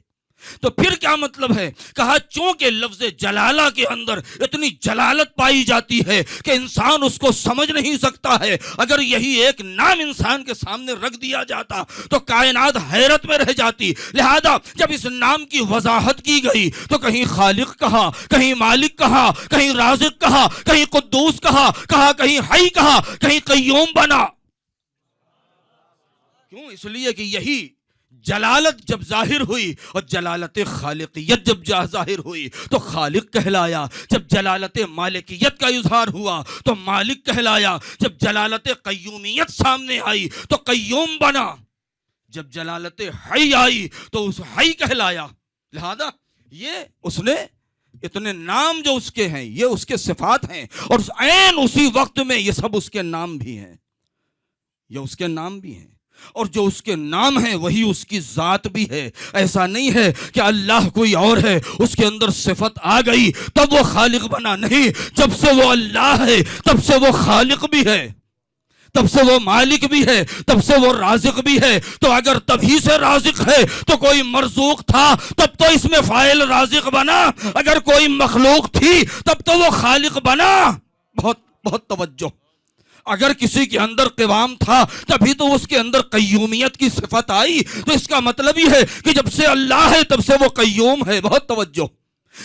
[SPEAKER 1] تو پھر کیا مطلب ہے؟ کہا چونکہ لفظ جلالہ کے اندر اتنی جلالت پائی جاتی ہے کہ انسان اس کو سمجھ نہیں سکتا ہے، اگر یہی ایک نام انسان کے سامنے رکھ دیا جاتا تو کائنات حیرت میں رہ جاتی، لہذا جب اس نام کی وضاحت کی گئی تو کہیں خالق کہا، کہیں مالک کہا، کہیں رازق کہا، کہیں قدوس کہا، کہیں حی کہا، کہیں قیوم بنا۔ کیوں؟ اس لیے کہ یہی جلالت جب ظاہر ہوئی اور جلالت خالقیت جب ظاہر ہوئی تو خالق کہلایا، جب جلالت مالکیت کا اظہار ہوا تو مالک کہلایا، جب جلالت قیومیت سامنے آئی تو قیوم بنا، جب جلالت حی آئی تو اس حی کہلایا۔ لہذا یہ اس نے اتنے نام جو اس کے ہیں یہ اس کے صفات ہیں، اور عین اسی وقت میں یہ سب اس کے نام بھی ہیں، یہ اس کے نام بھی ہیں، اور جو اس کے نام ہیں وہی اس کی ذات بھی ہے۔ ایسا نہیں ہے کہ اللہ کوئی اور ہے، اس کے اندر صفت آ گئی تب وہ خالق بنا، نہیں، جب سے وہ اللہ ہے تب سے وہ خالق بھی ہے، تب سے وہ مالک بھی ہے، تب سے وہ رازق بھی ہے۔ تو اگر تبھی سے رازق ہے تو کوئی مرزوق تھا تب تو اس میں فاعل رازق بنا، اگر کوئی مخلوق تھی تب تو وہ خالق بنا۔ بہت بہت توجہ، اگر کسی کے اندر قوام تھا تبھی تو اس کے اندر قیومیت کی صفت آئی، تو اس کا مطلب یہ ہے کہ جب سے اللہ ہے تب سے وہ قیوم ہے۔ بہت توجہ،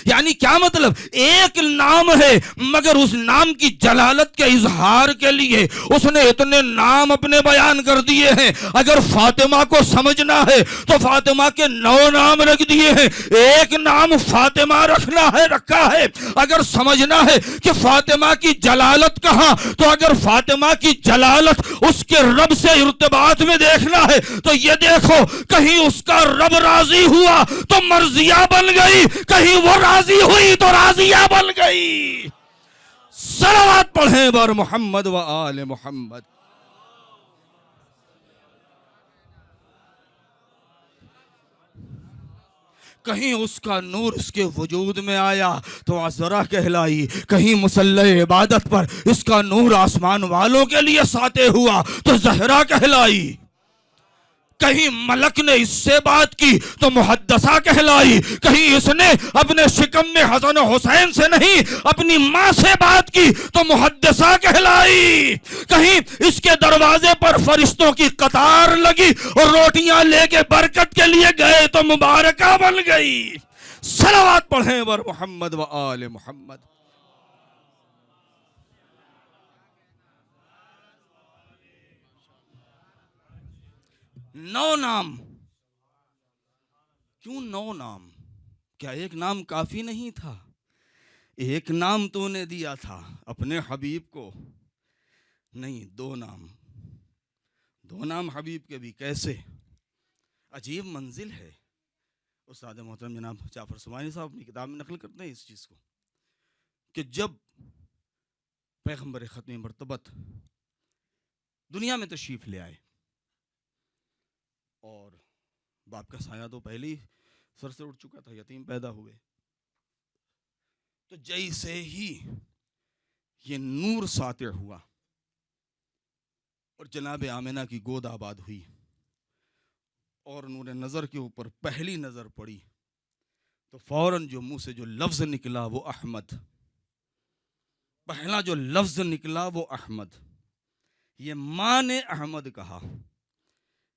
[SPEAKER 1] یعنی کیا مطلب؟ ایک نام ہے مگر اس نام کی جلالت کے اظہار کے لیے اس نے اتنے نام اپنے بیان کر دیے ہیں۔ اگر فاطمہ کو سمجھنا ہے تو فاطمہ کے 9 نام رکھ دیے ہیں، ایک نام فاطمہ رکھا ہے۔ اگر سمجھنا ہے کہ فاطمہ کی جلالت کہاں، تو اگر فاطمہ کی جلالت اس کے رب سے ارتباط میں دیکھنا ہے تو یہ دیکھو، کہیں اس کا رب راضی ہوا تو مرضیہ بن گئی، کہیں وہ راضی ہوئی تو راضیہ بن گئی۔ صلوات پڑھیں بر محمد و آل محمد۔ کہیں اس کا نور اس کے وجود میں آیا تو عذرا کہلائی، کہیں مصلی عبادت پر اس کا نور آسمان والوں کے لیے ساطع ہوا تو زہرا کہلائی، کہیں ملک نے اس سے بات کی تو محدثہ کہلائی، کہیں اس نے اپنے شکم میں حسن حسین سے نہیں اپنی ماں سے بات کی تو محدثہ کہلائی، کہیں اس کے دروازے پر فرشتوں کی قطار لگی اور روٹیاں لے کے برکت کے لیے گئے تو مبارکہ بن گئی۔ صلوات پڑھیں بر محمد و آل محمد۔ 9 نام، کیوں 9 نام؟ کیا ایک نام کافی نہیں تھا؟ ایک نام تو نے دیا تھا اپنے حبیب کو، نہیں دو نام، دو نام حبیب کے بھی، کیسے؟ عجیب منزل ہے۔ استاد محترم جناب جعفر سماعی صاحب اپنی کتاب میں نقل کرتے ہیں اس چیز کو کہ جب پیغمبر ختم مرتبت دنیا میں تشریف لے آئے اور باپ کا سایہ تو پہلے ہی سر سے اٹھ چکا تھا، یتیم پیدا ہوئے، تو جیسے ہی یہ نور ساطع ہوا اور جناب آمنہ کی گود آباد ہوئی اور نور نظر کے اوپر پہلی نظر پڑی تو فوراً جو منہ سے جو لفظ نکلا وہ احمد، پہلا جو لفظ نکلا وہ احمد۔ یہ ماں نے احمد کہا۔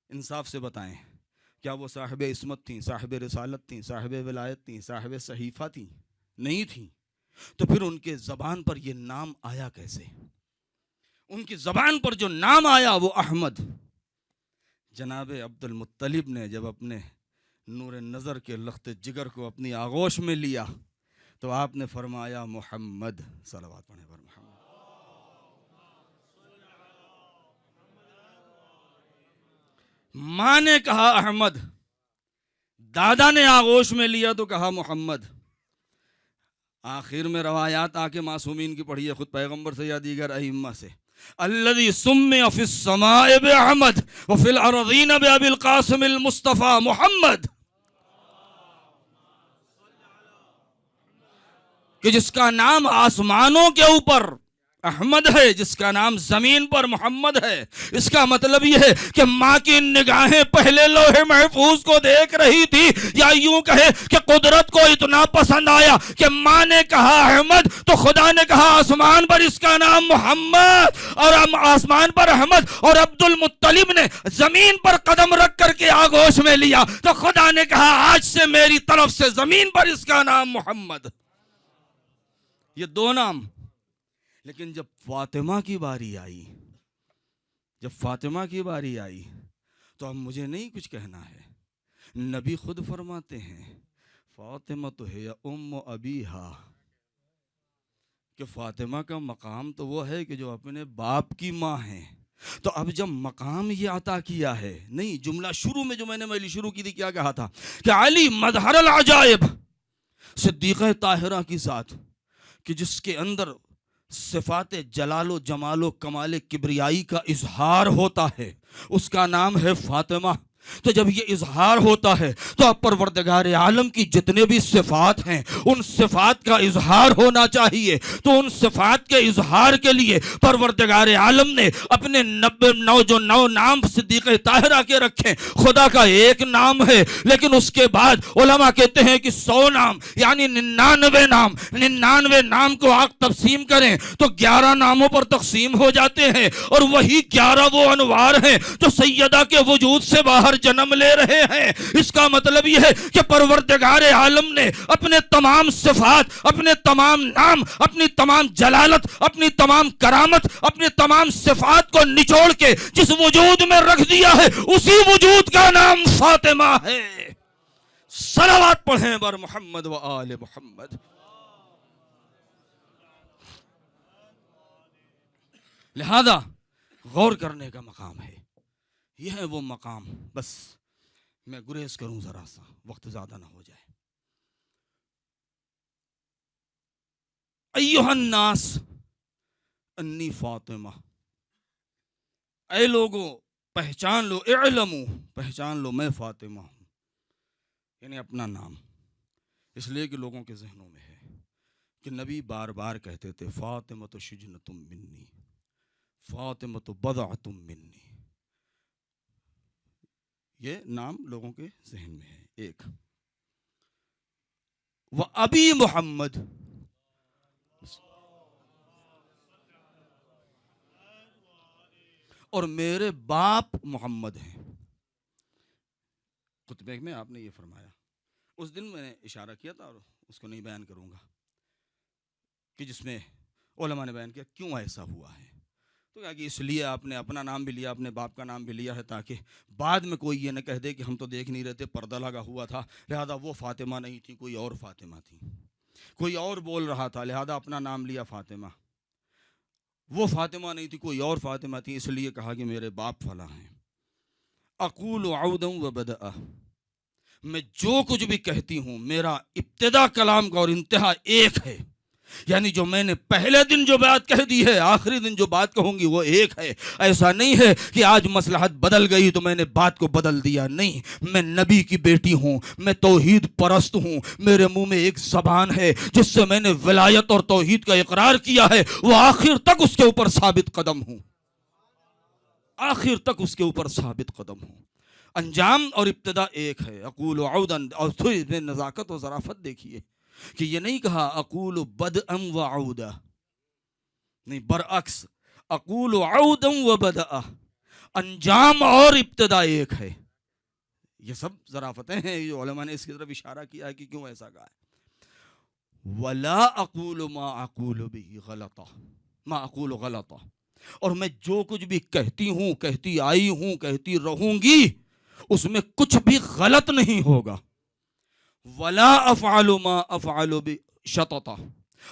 [SPEAKER 1] انصاف سے بتائیں، کیا وہ صاحب عصمت تھیں، صاحب رسالت تھیں، صاحب ولایت تھیں، صاحب صحیفہ تھیں؟ نہیں تھیں۔ تو پھر ان کے زبان پر یہ نام آیا کیسے؟ ان کی زبان پر جو نام آیا وہ احمد۔ جناب عبد المطلب نے جب اپنے نور نظر کے لخت جگر کو اپنی آغوش میں لیا تو آپ نے فرمایا محمد، صلوات پڑھیں پر محمد۔ ماں نے کہا احمد، دادا نے آغوش میں لیا تو کہا محمد۔ آخر میں روایات آ کے معصومین کی پڑھی ہے، خود پیغمبر سے یا دیگر ائمہ سے، الذی سمع فی السماء باحمد وفی الارضین بابی القاسم المصطفى محمد، کہ جس کا نام آسمانوں کے اوپر احمد ہے، جس کا نام زمین پر محمد ہے۔ اس کا مطلب یہ ہے کہ ماں کی نگاہیں پہلے لوح محفوظ کو دیکھ رہی تھی، یا یوں کہے کہ قدرت کو اتنا پسند آیا کہ ماں نے کہا احمد تو خدا نے کہا آسمان پر اس کا نام محمد، اور آسمان پر احمد، اور عبد المطلب نے زمین پر قدم رکھ کر کے آغوش میں لیا تو خدا نے کہا آج سے میری طرف سے زمین پر اس کا نام محمد۔ یہ دو نام۔ لیکن جب فاطمہ کی باری آئی، جب فاطمہ کی باری آئی تو اب مجھے نہیں کچھ کہنا ہے، نبی خود فرماتے ہیں فاطمہ تو ہے ام ابیہا، کہ فاطمہ کا مقام تو وہ ہے کہ جو اپنے باپ کی ماں ہے۔ تو اب جب مقام یہ عطا کیا ہے، نہیں جملہ شروع میں جو میں نے شروع کی تھی کیا کہا تھا کہ علی مظہر العجائب، صدیقہ طاہرہ کی ذات کہ جس کے اندر صفات جلال و جمال و کمال کبریائی کا اظہار ہوتا ہے، اس کا نام ہے فاطمہ۔ تو جب یہ اظہار ہوتا ہے تو اب پروردگار عالم کی جتنے بھی صفات ہیں ان صفات کا اظہار ہونا چاہیے، تو ان صفات کے اظہار کے لیے پروردگار عالم نے اپنے جو نو نام صدیقہ طاہرہ کے رکھے۔ خدا کا ایک نام ہے لیکن اس کے بعد علماء کہتے ہیں کہ 100 نام یعنی 99 نام کو آپ تقسیم کریں تو 11 ناموں پر تقسیم ہو جاتے ہیں، اور وہی 11 وہ انوار ہیں جو سیدہ کے وجود سے باہر جنم لے رہے ہیں۔ اس کا مطلب یہ ہے کہ پروردگار عالم نے اپنے تمام صفات، اپنے تمام نام، اپنی تمام جلالت، اپنی تمام کرامت، اپنے تمام صفات کو نچوڑ کے جس وجود میں رکھ دیا ہے اسی وجود کا نام فاطمہ ہے۔ صلوات پڑھیں بر محمد و آل محمد۔ لہذا غور کرنے کا مقام ہے، یہ ہے وہ مقام۔ بس میں گریز کروں ذرا سا، وقت زیادہ نہ ہو جائے۔ ایھا الناس انی فاطمہ، اے لوگوں پہچان لو، اعلموا پہچان لو میں فاطمہ ہوں، یعنی اپنا نام، اس لیے کہ لوگوں کے ذہنوں میں ہے کہ نبی بار بار کہتے تھے فاطمہ شجنۃ منی، فاطمہ بضعۃ منی، یہ نام لوگوں کے ذہن میں ہے۔ ایک وہ ابی محمد، اور میرے باپ محمد ہیں۔ خطبے میں آپ نے یہ فرمایا، اس دن میں نے اشارہ کیا تھا اور اس کو نہیں بیان کروں گا، کہ جس میں علماء نے بیان کیا کیوں ایسا ہوا ہے۔ تو کہا کہ اس لیے آپ نے اپنا نام بھی لیا، اپنے باپ کا نام بھی لیا ہے تاکہ بعد میں کوئی یہ نہ کہہ دے کہ ہم تو دیکھ نہیں رہتے، پردہ لگا ہوا تھا، لہذا وہ فاطمہ نہیں تھی، کوئی اور فاطمہ تھی، کوئی اور بول رہا تھا، لہذا اپنا نام لیا فاطمہ، وہ فاطمہ نہیں تھی، کوئی اور فاطمہ تھی، اس لیے کہا کہ میرے باپ فلاں ہیں۔ اقول عودا و بدأ، میں جو کچھ بھی کہتی ہوں میرا ابتدا کلام کا اور انتہا ایک ہے، یعنی جو میں نے پہلے دن جو بات کہہ دی ہے آخری دن جو بات کہوں گی وہ ایک ہے۔ ایسا نہیں ہے کہ آج مصلحت بدل گئی تو میں نے بات کو بدل دیا، نہیں، میں نبی کی بیٹی ہوں، میں توحید پرست ہوں، میرے منہ میں ایک زبان ہے جس سے میں نے ولایت اور توحید کا اقرار کیا ہے، وہ آخر تک اس کے اوپر ثابت قدم ہوں، آخر تک اس کے اوپر ثابت قدم ہوں۔ انجام اور ابتدا ایک ہے، اقول عودا، اور اس میں نزاکت و ظرافت دیکھیے کہ یہ نہیں کہا اقول بدءا و عودا، نہیں، برعکس اقول عودا و بدء، انجام اور ابتدا ایک ہے۔ یہ سب ظرافتیں ہیں جو علماء نے اس کی طرف اشارہ کیا ہے کہ کیوں ایسا کہا ہے۔ ولا اقول ما اقول به غلطا، ما اقول غلطا، اور میں جو کچھ بھی کہتی ہوں، کہتی آئی ہوں، کہتی رہوں گی، اس میں کچھ بھی غلط نہیں ہوگا۔ ولا افعل ما افعل شططا،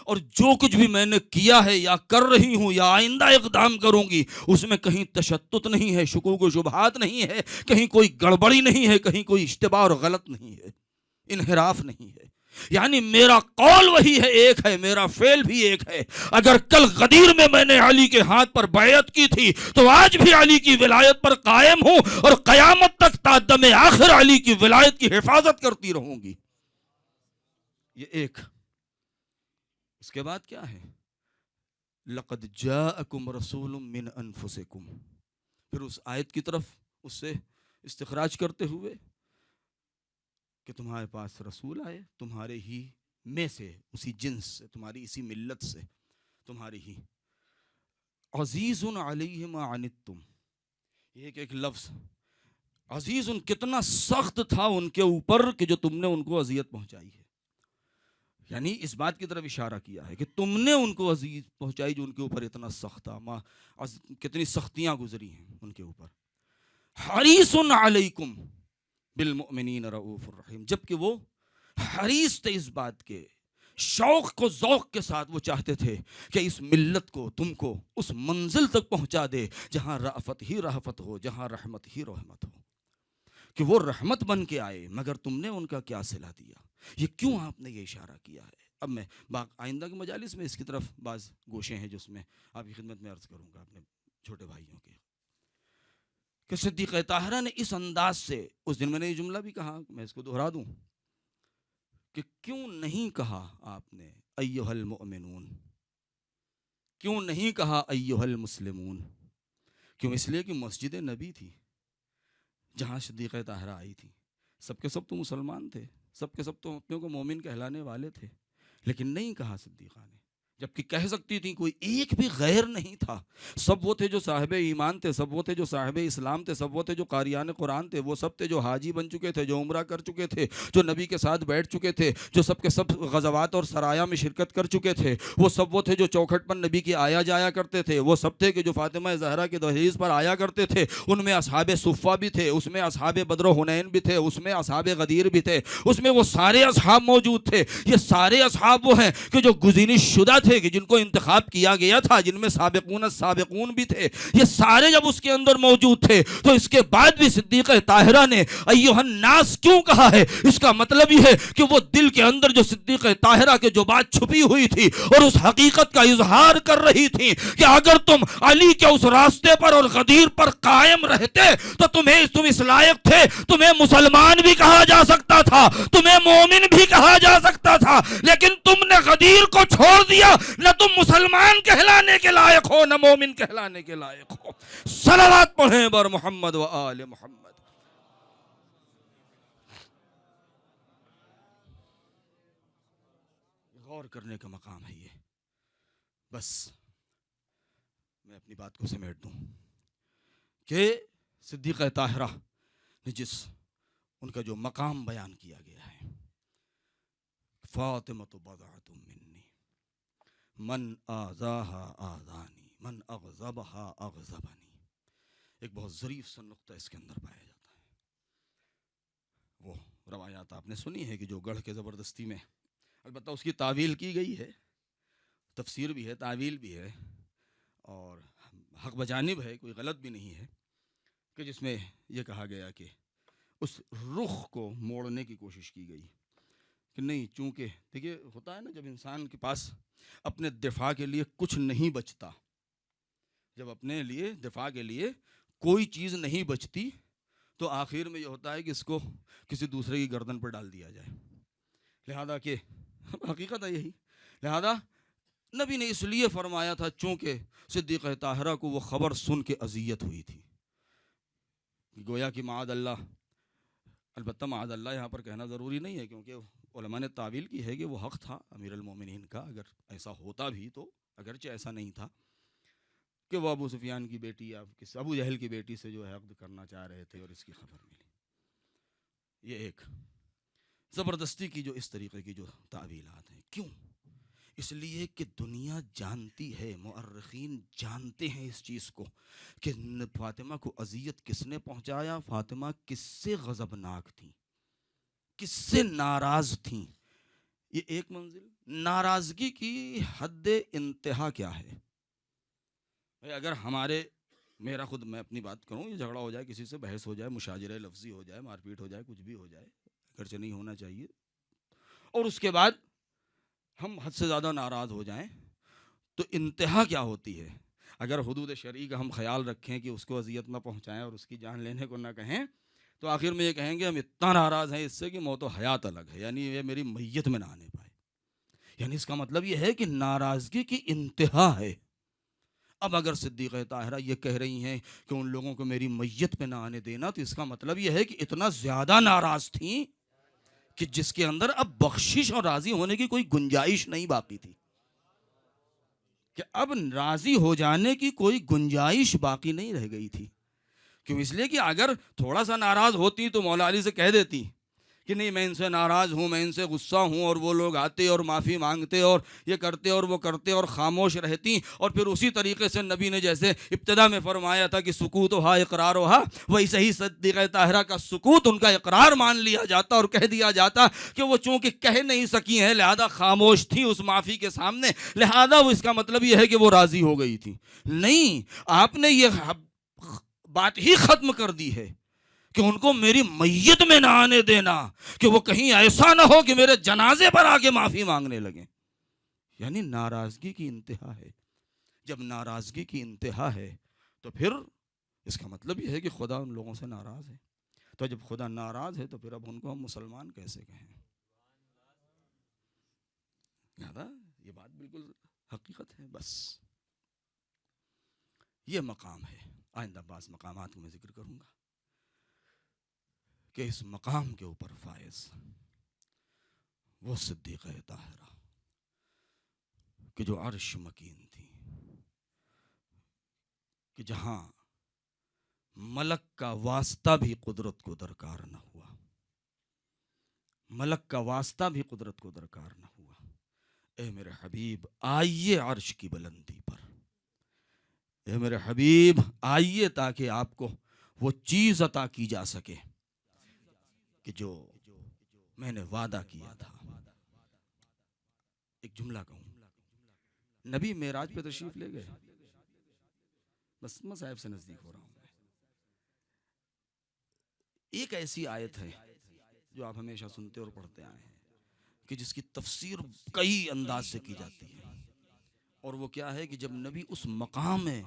[SPEAKER 1] اور جو کچھ بھی میں نے کیا ہے یا کر رہی ہوں یا آئندہ اقدام کروں گی، اس میں کہیں تشتت نہیں ہے، شکوک و شبہات نہیں ہے، کہیں کوئی گڑبڑی نہیں ہے، کہیں کوئی اشتباہ اور غلط نہیں ہے، انحراف نہیں ہے۔ یعنی میرا قول وہی ہے، ایک ہے، میرا فعل بھی ایک ہے۔ اگر کل غدیر میں نے علی کے ہاتھ پر بیعت کی تھی تو آج بھی علی کی ولایت پر قائم ہوں، اور قیامت تک تا دم آخر علی کی ولایت کی حفاظت کرتی رہوں گی۔ یہ ایک۔ اس کے بعد کیا ہے؟ لقد جاءکم رسول من انفسکم، پھر اس آیت کی طرف اس سے استخراج کرتے ہوئے کہ تمہارے پاس رسول آئے تمہارے ہی میں سے، اسی جنس سے، تمہاری اسی ملت سے، تمہاری ہی۔ عزیز علیہ ما عنتم، یہ ایک لفظ، عزیز کتنا سخت تھا ان کے اوپر کہ جو تم نے ان کو اذیت پہنچائی ہے، یعنی اس بات کی طرف اشارہ کیا ہے کہ تم نے ان کو اذیت پہنچائی جو ان کے اوپر اتنا سخت تھا، کتنی سختیاں گزری ہیں ان کے اوپر۔ حریص علیکم بالمؤمنین رؤوف الرحیم، جبکہ وہ حریص تھے اس بات کے، شوق کو ذوق کے ساتھ وہ چاہتے تھے کہ اس ملت کو، تم کو اس منزل تک پہنچا دے جہاں رأفت ہی رحمت ہو، جہاں رحمت ہی رحمت ہو، کہ وہ رحمت بن کے آئے، مگر تم نے ان کا کیا صلہ دیا؟ یہ کیوں آپ نے یہ اشارہ کیا ہے؟ اب میں آئندہ کی مجالس میں اس کی طرف بعض گوشے ہیں جس میں آپ کی خدمت میں عرض کروں گا اپنے چھوٹے بھائیوں کے، کہ صدیقہ طاہرہ نے اس انداز سے، اس دن میں نے یہ جملہ بھی کہا، میں اس کو دہرا دوں، کہ کیوں نہیں کہا آپ نے ایھا المؤمنون، کیوں نہیں ایھا المسلمون؟ کیوں؟ اس لیے کہ مسجد نبی تھی جہاں صدیقہ طاہرہ آئی تھی، سب کے سب تو مسلمان تھے، سب کے سب تو اپنے کو مومن کہلانے والے تھے، لیکن نہیں کہا صدیقہ نے، جبکہ کہہ سکتی تھی، کوئی ایک بھی غیر نہیں تھا، سب وہ تھے جو صاحب ایمان تھے، سب وہ تھے جو صاحب اسلام تھے، سب وہ تھے جو قاریان قرآن تھے، وہ سب تھے جو حاجی بن چکے تھے، جو عمرہ کر چکے تھے، جو نبی کے ساتھ بیٹھ چکے تھے، جو سب کے سب غزوات اور سرایا میں شرکت کر چکے تھے، وہ سب وہ تھے جو چوکھٹ پر نبی کی آیا جایا کرتے تھے، وہ سب تھے کہ جو فاطمہ زہرا کے دہلیز پر آیا کرتے تھے، ان میں اصحاب صفہ بھی تھے، اس میں اصحاب بدر و حنین بھی تھے، اس میں اصحاب غدیر بھی تھے، اس میں وہ سارے اصحاب موجود تھے۔ یہ سارے اصحاب وہ ہیں کہ جو گزینش شدہ تھے، کہ جن کو انتخاب کیا گیا تھا، جن میں سابقون السابقون بھی تھے، یہ سارے جب اس کے اندر موجود تھے تو اس کے بعد بھی صدیقہ طاہرہ نے ایھا الناس کیوں کہا ہے؟ اس کا مطلب یہ ہے کہ وہ دل کے اندر جو صدیقہ طاہرہ کے جو بات چھپی ہوئی تھی اور اس حقیقت کا اظہار کر رہی تھی کہ اگر تم علی کے اس راستے پر اور غدیر پر قائم رہتے تو تم اس لائق تھے، تمہیں مسلمان بھی کہا جا سکتا تھا، تمہیں مومن بھی کہا جا سکتا تھا، لیکن تم نے غدیر کو چھوڑ دیا، نہ تم مسلمان کہلانے کے لائق ہو نہ مومن کہلانے کے لائق ہو۔ صلوات پڑھیں بر محمد و آل محمد۔ غور کرنے کا مقام ہے یہ۔ بس میں اپنی بات کو سمیٹ دوں کہ صدیقہ طاہرہ نے جس ان کا جو مقام بیان کیا گیا ہے، فاطمہ بضعۃ منی من آذاها آذانی من اغضبها اغضبنی. ایک بہت ظریف سا نقطہ اس کے اندر پایا جاتا ہے. وہ روایات آپ نے سنی ہے کہ جو گڑھ کے زبردستی میں، البتہ اس کی تعویل کی گئی ہے، تفسیر بھی ہے، تعویل بھی ہے، اور حق بجانب ہے، کوئی غلط بھی نہیں ہے، کہ جس میں یہ کہا گیا کہ اس رخ کو موڑنے کی کوشش کی گئی کہ نہیں، چونکہ دیکھیے ہوتا ہے نا، جب انسان کے پاس اپنے دفاع کے لیے کچھ نہیں بچتا، جب اپنے لیے دفاع کے لیے کوئی چیز نہیں بچتی، تو آخر میں یہ ہوتا ہے کہ اس کو کسی دوسرے کی گردن پر ڈال دیا جائے. لہذا کہ حقیقت ہے یہی، لہذا نبی نے اس لیے فرمایا تھا چونکہ صدیقہ طاہرہ کو وہ خبر سن کے اذیت ہوئی تھی. گویا کہ معاذ اللہ، البتہ معاذ اللہ یہاں پر کہنا ضروری نہیں ہے، کیونکہ علماء نے تعویل کی ہے کہ وہ حق تھا امیر المومنین کا، اگر ایسا ہوتا بھی تو، اگرچہ ایسا نہیں تھا کہ وہ ابو سفیان کی بیٹی یا ابو جہل کی بیٹی سے جو ہے عقد کرنا چاہ رہے تھے اور اس کی خبر ملی. یہ ایک زبردستی کی جو اس طریقے کی جو تعویلات ہیں. کیوں؟ اس لیے کہ دنیا جانتی ہے، مؤرخین جانتے ہیں اس چیز کو کہ فاطمہ کو اذیت کس نے پہنچایا، فاطمہ کس سے غضبناک تھیں، کس سے ناراض تھیں. یہ ایک منزل. ناراضگی کی حد انتہا کیا ہے؟ اگر میرا خود، میں اپنی بات کروں، یہ جھگڑا ہو جائے، کسی سے بحث ہو جائے، مشاجرہ لفظی ہو جائے، مار پیٹ ہو جائے، کچھ بھی ہو جائے، اگرچہ نہیں ہونا چاہیے، اور اس کے بعد ہم حد سے زیادہ ناراض ہو جائیں، تو انتہا کیا ہوتی ہے؟ اگر حدود شرعی کا ہم خیال رکھیں کہ اس کو اذیت نہ پہنچائیں اور اس کی جان لینے کو نہ کہیں، تو آخر میں یہ کہیں گے ہم اتنا ناراض ہیں اس سے کہ موت و حیات الگ ہے، یعنی یہ میری میت میں نہ آنے پائے. یعنی اس کا مطلب یہ ہے کہ ناراضگی کی انتہا ہے. اب اگر صدیقہ طاہرہ یہ کہہ رہی ہیں کہ ان لوگوں کو میری میت پہ نہ آنے دینا، تو اس کا مطلب یہ ہے کہ اتنا زیادہ ناراض تھیں کہ جس کے اندر اب بخشش اور راضی ہونے کی کوئی گنجائش نہیں باقی تھی، کہ اب راضی ہو جانے کی کوئی گنجائش باقی نہیں رہ گئی تھی. کیوں؟ اس لیے کہ اگر تھوڑا سا ناراض ہوتی تو مولا علی سے کہہ دیتی کہ نہیں، میں ان سے ناراض ہوں، میں ان سے غصہ ہوں، اور وہ لوگ آتے اور معافی مانگتے اور یہ کرتے اور وہ کرتے اور خاموش رہتی، اور پھر اسی طریقے سے نبی نے جیسے ابتدا میں فرمایا تھا کہ سکوت ہا اقرار ہا، ویسے ہی صدیقہ طاہرہ کا سکوت ان کا اقرار مان لیا جاتا اور کہہ دیا جاتا کہ وہ چونکہ کہہ نہیں سکی ہیں لہذا خاموش تھی اس معافی کے سامنے، لہذا وہ اس کا مطلب یہ ہے کہ وہ راضی ہو گئی تھی. نہیں، آپ نے یہ بات ہی ختم کر دی ہے کہ ان کو میری میت میں نہ آنے دینا، کہ وہ کہیں ایسا نہ ہو کہ میرے جنازے پر آ کے معافی مانگنے لگیں. یعنی ناراضگی کی انتہا ہے. جب ناراضگی کی انتہا ہے تو پھر اس کا مطلب یہ ہے کہ خدا ان لوگوں سے ناراض ہے. تو جب خدا ناراض ہے تو پھر اب ان کو ہم مسلمان کیسے کہیں؟ لہذا یہ بات بالکل حقیقت ہے. بس یہ مقام ہے. آئندہ بعض مقامات کو میں ذکر کروں گا کہ اس مقام کے اوپر فائز وہ صدیقہ طاہرہ کہ جو عرش مکین تھی، کہ جہاں ملک کا واسطہ بھی قدرت کو درکار نہ ہوا، ملک کا واسطہ بھی قدرت کو درکار نہ ہوا. اے میرے حبیب آئیے عرش کی بلندی پر، اے میرے حبیب آئیے تاکہ آپ کو وہ چیز عطا کی جا سکے کہ جو میں نے وعدہ کیا تھا. ایک جملہ کہوں، نبی معراج پہ تشریف لے گئے، بس میں صاحب سے نزدیک ہو رہا ہوں. ایک ایسی آیت ہے جو آپ ہمیشہ سنتے اور پڑھتے آئے ہیں کہ جس کی تفسیر کئی انداز سے کی جاتی ہے، اور وہ کیا ہے کہ جب نبی اس مقام میں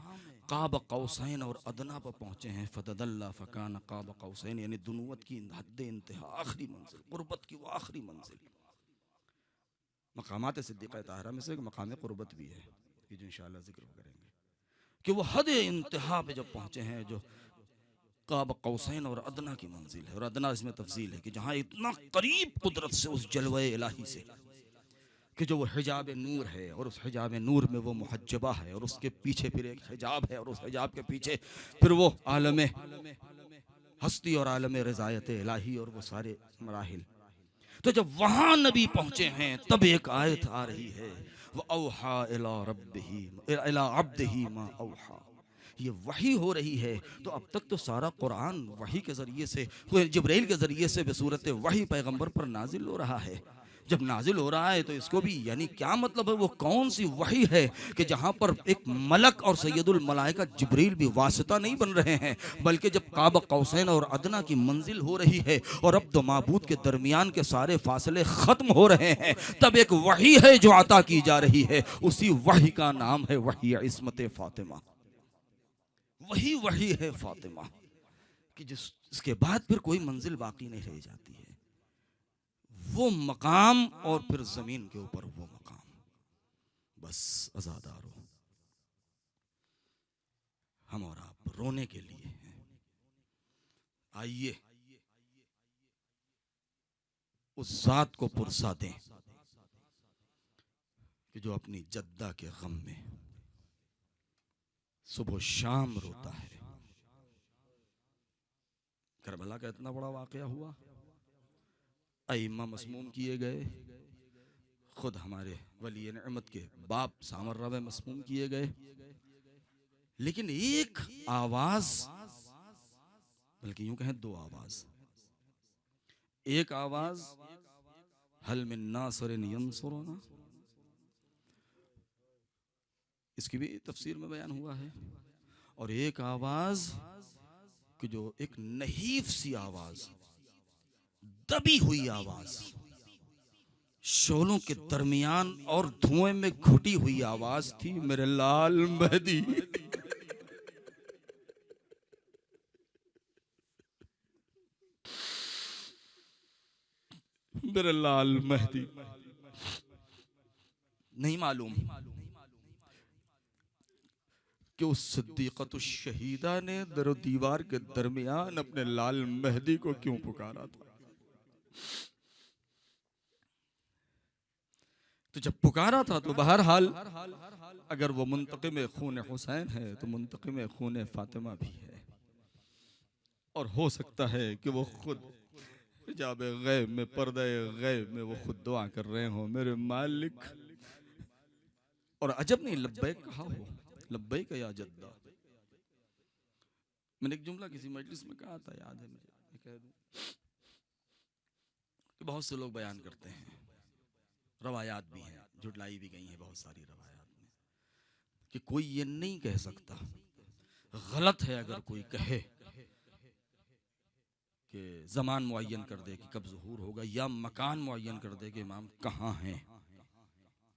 [SPEAKER 1] قاب قوسین اور ادنا پر پہنچے ہیں، فتدلی فکان قاب قوسین، یعنی دنوت کی حد انتہا، آخری منزل، قربت کی وہ آخری منزل. مقامات صدیقہ طاہرہ میں سے ایک مقام قربت بھی ہے کہ جو انشاءاللہ ذکر کریں گے، کہ وہ حد انتہا پہ جب پہنچے ہیں جو قاب قوسین اور ادنا کی منزل ہے. اور ادنا اس میں تفضیل ہے کہ جہاں اتنا قریب قدرت سے، اس جلوہ الہی سے، کہ جو وہ حجاب نور ہے، اور اس حجاب نور میں وہ محجبہ ہے، اور اس کے پیچھے پھر ایک حجاب ہے، اور اس حجاب کے پیچھے پھر وہ عالم ہستی اور عالم رضایت الہی اور وہ سارے مراحل. تو جب وہاں نبی پہنچے ہیں تب ایک آیت آ رہی ہے، وَأَوْحَى إِلَىٰ رَبِّهِ إِلَىٰ عَبْدِهِ مَا أَوْحَىٰ، یہ وحی ہو رہی ہے۔ تو اب تک تو سارا قرآن وحی کے ذریعے سے، جبرائیل کے ذریعے سے بصورت وحی پیغمبر پر نازل ہو رہا ہے۔ جب نازل ہو رہا ہے تو اس کو بھی یعنی کیا مطلب ہے، وہ کون سی وحی ہے کہ جہاں پر ایک ملک اور سید الملائکہ جبریل بھی واسطہ نہیں بن رہے ہیں، بلکہ جب قاب قوسین اور ادنیٰ کی منزل ہو رہی ہے اور عبد و معبود کے درمیان کے سارے فاصلے ختم ہو رہے ہیں، تب ایک وحی ہے جو عطا کی جا رہی ہے۔ اسی وحی کا نام ہے وحی عصمت فاطمہ۔ وہی وحی ہے فاطمہ کہ جس کے بعد پھر کوئی منزل باقی نہیں رہ جاتی ہے، وہ مقام اور پھر زمین کے اوپر وہ مقام۔ بس عزادارو، ہم اور آپ رونے کے لیے ہیں۔ آئیے اس ذات کو پرسا دیں کہ جو اپنی جدہ کے غم میں صبح و شام روتا ہے۔ کربلا کا اتنا بڑا واقعہ ہوا، ائمہ مسموم کیے گئے، خود ہمارے ولی نعمت کے باپ سامر ربع مسموم کیے گئے، لیکن ایک آواز، بلکہ یوں کہیں دو آواز، ایک آواز حل من ناصر ینصرنا، اس کی بھی تفسیر میں بیان ہوا ہے، اور ایک آواز کہ جو ایک نحیف سی آواز، دبی ہوئی آواز، شعلوں کے درمیان اور دھوئیں میں گھٹی ہوئی آواز تھی، میرے لال مہدی، میرے لال مہدی۔ نہیں معلوم کہ اس صدیقۃ الشہیدہ نے در و دیوار کے درمیان اپنے لال مہدی کو کیوں پکارا تھا۔ تو جب پکارا تھا تو بہرحال اگر وہ منتقم خون حسین ہے تو منتقم خون فاطمہ بھی ہے، اور ہو سکتا ہے کہ وہ خود حجاب غیب میں، پردہ غیب میں وہ خود دعا کر رہے ہوں، میرے مالک، اور عجب نہیں لبیک کہا ہو، لبیک یا جدہ۔ میں نے ایک جملہ کسی مجلس میں کہا تھا، یاد ہے مجھے، میں کہہ دوں کہ بہت سے لوگ بیان کرتے ہیں، روایات بھی ہیں، جھٹلائی بھی گئی ہیں بہت ساری روایات میں، کہ کوئی یہ نہیں کہہ سکتا، غلط ہے اگر کوئی کہے کہ زمان معین کر دے کہ کب ظہور ہوگا، یا مکان معین کر دے کہ امام کہاں ہیں۔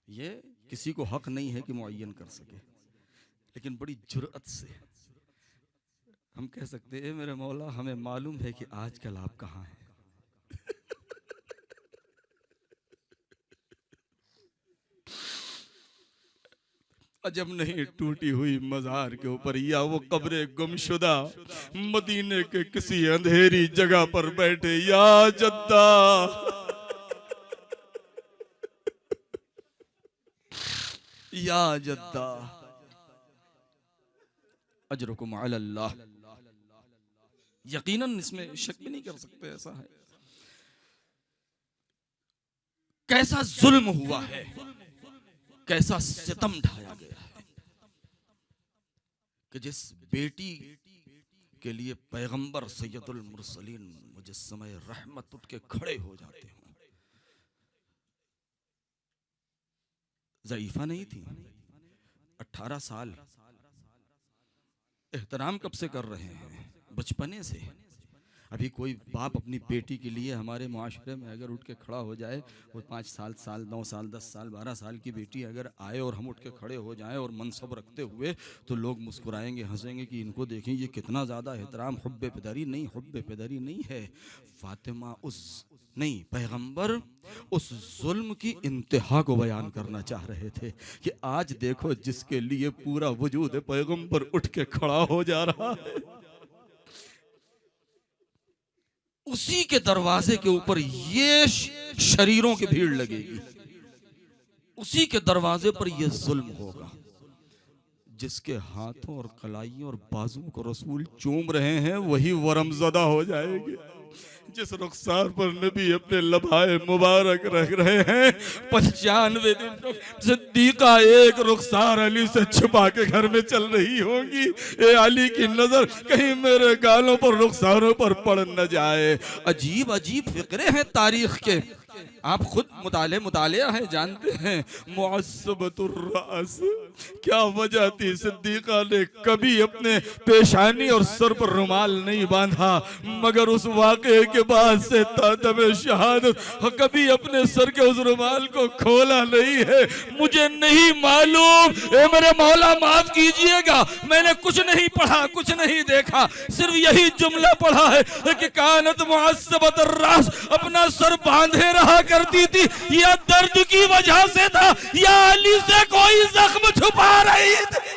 [SPEAKER 1] یہ کسی کو حق نہیں ہے کہ معین کر سکے، لیکن بڑی جرأت سے ہم کہہ سکتے ہیں، میرے مولا ہمیں معلوم ہے کہ آج کل آپ کہاں ہیں۔ عجب نہیں ٹوٹی ہوئی مزار کے اوپر یا وہ قبر گمشدہ مدینے کے کسی اندھیری جگہ پر بیٹھے، یا جدہ یا جدہ اجرکم علی اللہ۔ یقیناً اس میں شک بھی نہیں کر سکتے، ایسا ہے۔ کیسا ظلم ہوا ہے، کیسا ستم ڈھایا گیا ہے کہ جس بیٹی کے لیے پیغمبر سید المرسلین مجسمہ رحمت اٹھ کے کھڑے ہو جاتے ہوں۔ ضعیفہ نہیں تھی، 18 سال، احترام کب سے کر رہے ہیں؟ بچپنے سے۔ ابھی کوئی باپ اپنی بیٹی کے لیے ہمارے معاشرے میں اگر اٹھ کے کھڑا ہو جائے، وہ 5 سال 9 سال 10 سال 12 سال کی بیٹی اگر آئے اور ہم اٹھ کے کھڑے ہو جائیں اور منصب رکھتے ہوئے، تو لوگ مسکرائیں گے، ہنسیں گے کہ ان کو دیکھیں یہ کتنا زیادہ احترام۔ حب پدری نہیں، حب پدری نہیں ہے۔ فاطمہ پیغمبر اس ظلم کی انتہا کو بیان کرنا چاہ رہے تھے کہ آج دیکھو جس کے لیے پورا وجود پیغمبر اٹھ کے کھڑا ہو جا رہا ہے، اسی کے دروازے کے اوپر یہ شریروں کی بھیڑ لگے گی، اسی کے دروازے پر یہ ظلم ہوگا۔ جس کے ہاتھوں اور کلائیوں اور بازوں کو رسول چوم رہے ہیں وہی ورم زدہ ہو جائے گے۔ جس رخسار پر نبی اپنے لبھائے مبارک رکھ رہے ہیں، 95 دن صدیقہ ایک رخسار علی سے چھپا کے گھر میں چل رہی ہوں گی، اے علی کی نظر کہیں میرے گالوں پر رخساروں پر پڑ نہ جائے۔ عجیب عجیب فقرے ہیں تاریخ کے، آپ خود مطالعہ ہے، جانتے ہیں۔ معصبۃ الرأس، کیا وجہ تھی؟ صدیقہ نے کبھی اپنے پیشانی اور سر پر رومال نہیں باندھا، مگر اس واقعے کے بعد سے دم شہادت کبھی اپنے سر کے اس رومال کو کھولا نہیں ہے۔ مجھے نہیں معلوم، اے میرے مولا معاف کیجئے گا، میں نے کچھ نہیں پڑھا، کچھ نہیں دیکھا، صرف یہی جملہ پڑھا ہے کہ کانت معصبۃ الرأس، اپنا سر باندھے رہا کرتی تھی، یا درد کی وجہ سے تھا یا علی سے کوئی زخم چھپا رہی تھی۔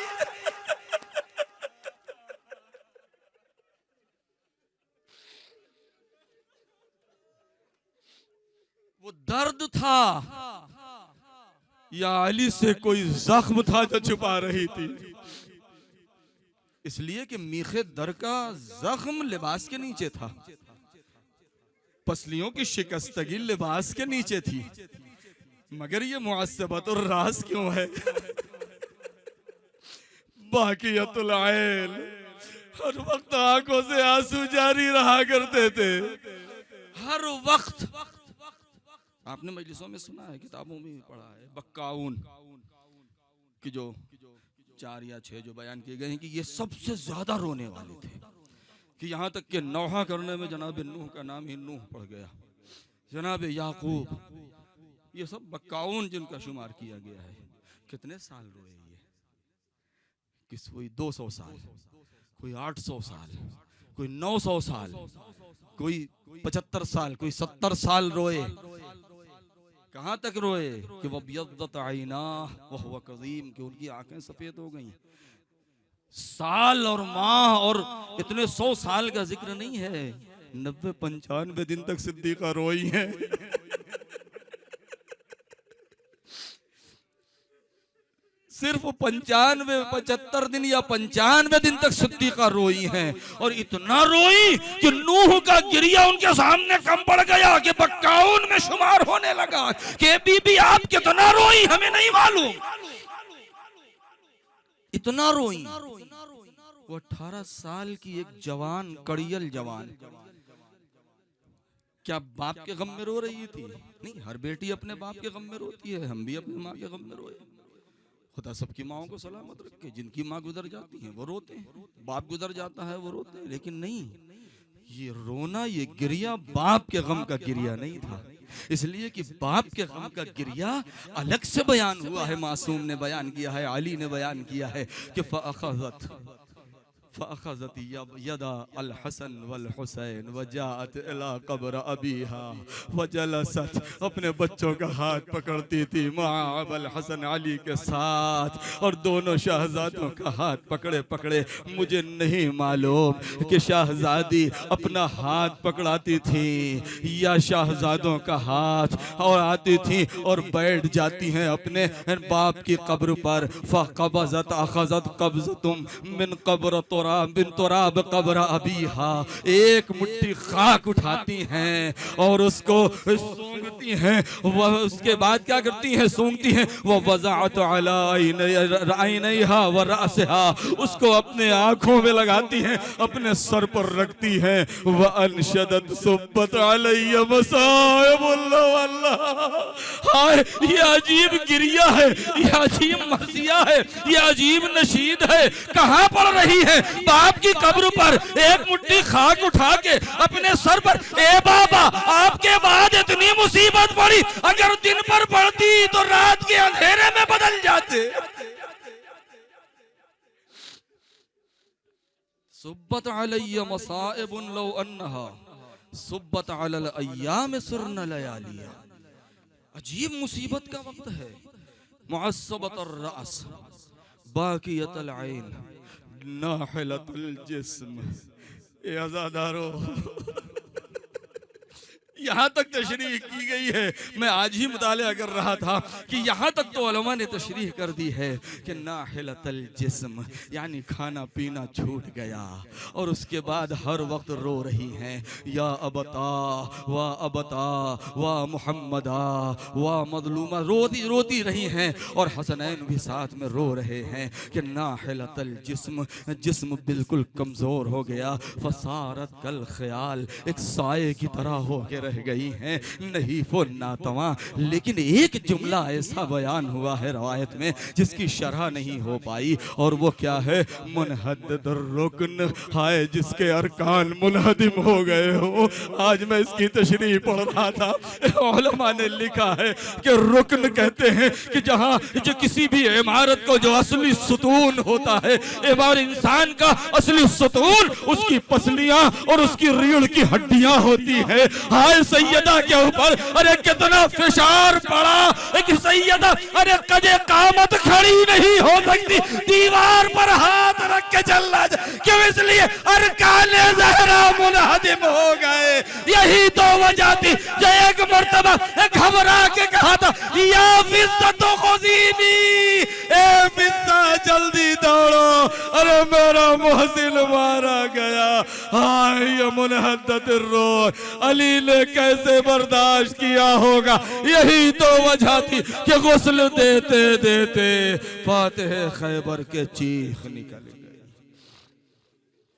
[SPEAKER 1] وہ درد تھا یا علی سے کوئی زخم تھا جو چھپا رہی تھی؟ اس لیے کہ میخ در کا زخم لباس کے نیچے تھا، پسلیوں کی شکستگی لباس کے نیچے تھی، مگر یہ معصبۃ الراس کیوں ہے؟ باقیت العین، ہر وقت آنکھوں سے آنسو جاری رہا کرتے تھے، ہر وقت۔ آپ نے مجلسوں میں سنا ہے، کتابوں میں پڑھا ہے، بکاؤن کی جو 4 یا 6 جو بیان کیے گئے ہیں کہ یہ سب سے زیادہ رونے والے تھے، کہ یہاں تک کہ نوحہ کرنے میں جناب نوح کا نام ہی نوح پڑ گیا، جناب یعقوب، یہ سب بکاؤن جن کا شمار کیا گیا ہے۔ کتنے سال روئے یہ؟ کوئی 200 سال، کوئی 800 سال، کوئی 900 سال، کوئی 75 سال، کوئی 70 سال روئے۔ کہاں تک روئے کہ وَبْيَضَّتْ عَيْنَاهُ وَهُوَ كَظِيمٌ، کہ ان کی آنکھیں سفید ہو گئیں۔ سال اور ماہ اور اتنے 100 سال کا ذکر نہیں ہے، 90-95 دن تک صدیقہ روئی ہیں۔ صرف 95-75 دن یا 95 دن تک صدیقہ روئی ہیں، اور اتنا روئی کہ نوح کا گریہ ان کے سامنے کم پڑ گیا کہ بکاؤن میں شمار ہونے لگا کہ بی بی آپ کتنا روئی ہمیں نہیں معلوم، اتنا روئی۔ وہ 18 سال کی ایک جوان، کڑیل جوان، کیا باپ کے غم میں رو رہی تھی؟ نہیں، ہر بیٹی اپنے باپ کے غم میں روتی ہے، ہم بھی اپنی ماں کے غم میں روئے۔ خدا سب کی ماؤں کو سلامت رکھے، جن کی ماں گزر جاتی ہیں وہ روتے ہیں، باپ گزر جاتا ہے وہ روتے ہیں، لیکن نہیں، یہ رونا، یہ گریہ باپ کے غم کا گریہ نہیں تھا، اس لیے کہ باپ کے غم کا گریہ الگ سے بیان ہوا ہے، معصوم نے بیان کیا ہے، علی نے بیان کیا ہے کہ فَأَخَذَتْ يَدَ الحسن والحسین وجاءت الى قبر ابیہا وجلست، اپنے بچوں کا ہاتھ پکڑتی تھی مع ابو الحسن علی کے ساتھ، اور دونوں شہزادوں کا ہاتھ پکڑے پکڑے، مجھے نہیں معلوم کہ شہزادی اپنا ہاتھ پکڑاتی تھی یا شہزادوں کا ہاتھ، اور آتی تھی اور بیٹھ جاتی ہیں اپنے باپ کی قبر پر۔ فقبضت، اخذت قبضتم من قبر بن تراب قبر ابیہا، ایک مٹھی خاک اٹھاتی ہیں اور اس کو سونگتی ہیں، وہ اس کے بعد کیا کرتی ہیں؟ سونگتی ہیں۔ وَوَضَعَتْ عَلَىٰ عَيْنَيْهَا وَرَأْسِهَا، اس کو اپنے آنکھوں میں لگاتی ہیں، اپنے سر پر رکھتی ہیں۔ وَأَنْشَدَتْ صُبَّتْ عَلَيَّ مَصَائِبُ اللَّهِ وَاللَّهِ، ہائے یہ عجیب گریہ ہے، یہ عجیب مرثیہ ہے، یہ عجیب نشید ہے، کہاں پڑ رہی ہے؟ باپ کی قبر پر ایک مٹھی خاک اٹھا کے اپنے سر پر۔ اے بابا، آپ کے بعد اتنی مصیبت پڑی، اگر دن پر پڑتی تو رات کے اندھیرے میں بدل جاتے۔ صبت علی مصائب لو انہا صبت علی الایام سرن لیالیا، عجیب مصیبت کا وقت ہے۔ معصبت الرأس، باقیت العین، ناحلت الجسم۔ اے عزادارو، یہاں تک تشریح کی گئی ہے. میں آج ہی مطالعہ کر رہا تھا کہ یہاں تک تو علماء نے تشریح کر دی ہے کہ ناحلۃ الجسم یعنی کھانا پینا چھوٹ گیا، اور اس کے بعد ہر وقت رو رہی ہیں یا ابتا و محمدا و مظلومہ، روتی رہی ہیں، اور حسنین بھی ساتھ میں رو رہے ہیں کہ ناحلۃ الجسم، جسم بالکل کمزور ہو گیا، فصارت کالخیال، ایک سائے کی طرح ہو کے رہ گئی ہیں، نحیف و ناتواں. لیکن ایک جملہ ایسا بیان ہوا ہے روایت میں جس کی شرح نہیں ہو پائی، اور وہ کیا ہے؟ منحدد الرکن، ہائے جس کے ارکان منہدم ہو گئے ہو. آج میں اس کی تشریح پڑھ رہا تھا، علماء نے لکھا ہے کہ رکن کہتے ہیں کہ جہاں جو کسی بھی عمارت کو جو اصلی ستون ہوتا ہے، انسان کا اصلی ستون اس کی پسلیاں اور اس کی ریڑھ کی ہڈیاں ہوتی ہے. ہائے سیدہ کے اوپر ارے کتنا فشار پڑا کہ سیدہ ارے قدے قامت کھڑی نہیں ہو سکتی، دیوار پر ہاتھ رکھ کے چلنا کیوں؟ اس لیے ارکان زہرا منہدم ہو گئے. یہی تو وجہ تھی جو ایک مرتبہ گھبرا کے کہا تھا یا فضہ خذینی، اے فضہ جلدی دوڑو، ارے میرا محسن مارا گیا. ہائے منحدت الروح، علی نے کیسے برداشت کیا ہوگا؟ یہی تو وجہ تھی کہ غسل دیتے دیتے فاتح خیبر کے چیخ نکل گئے.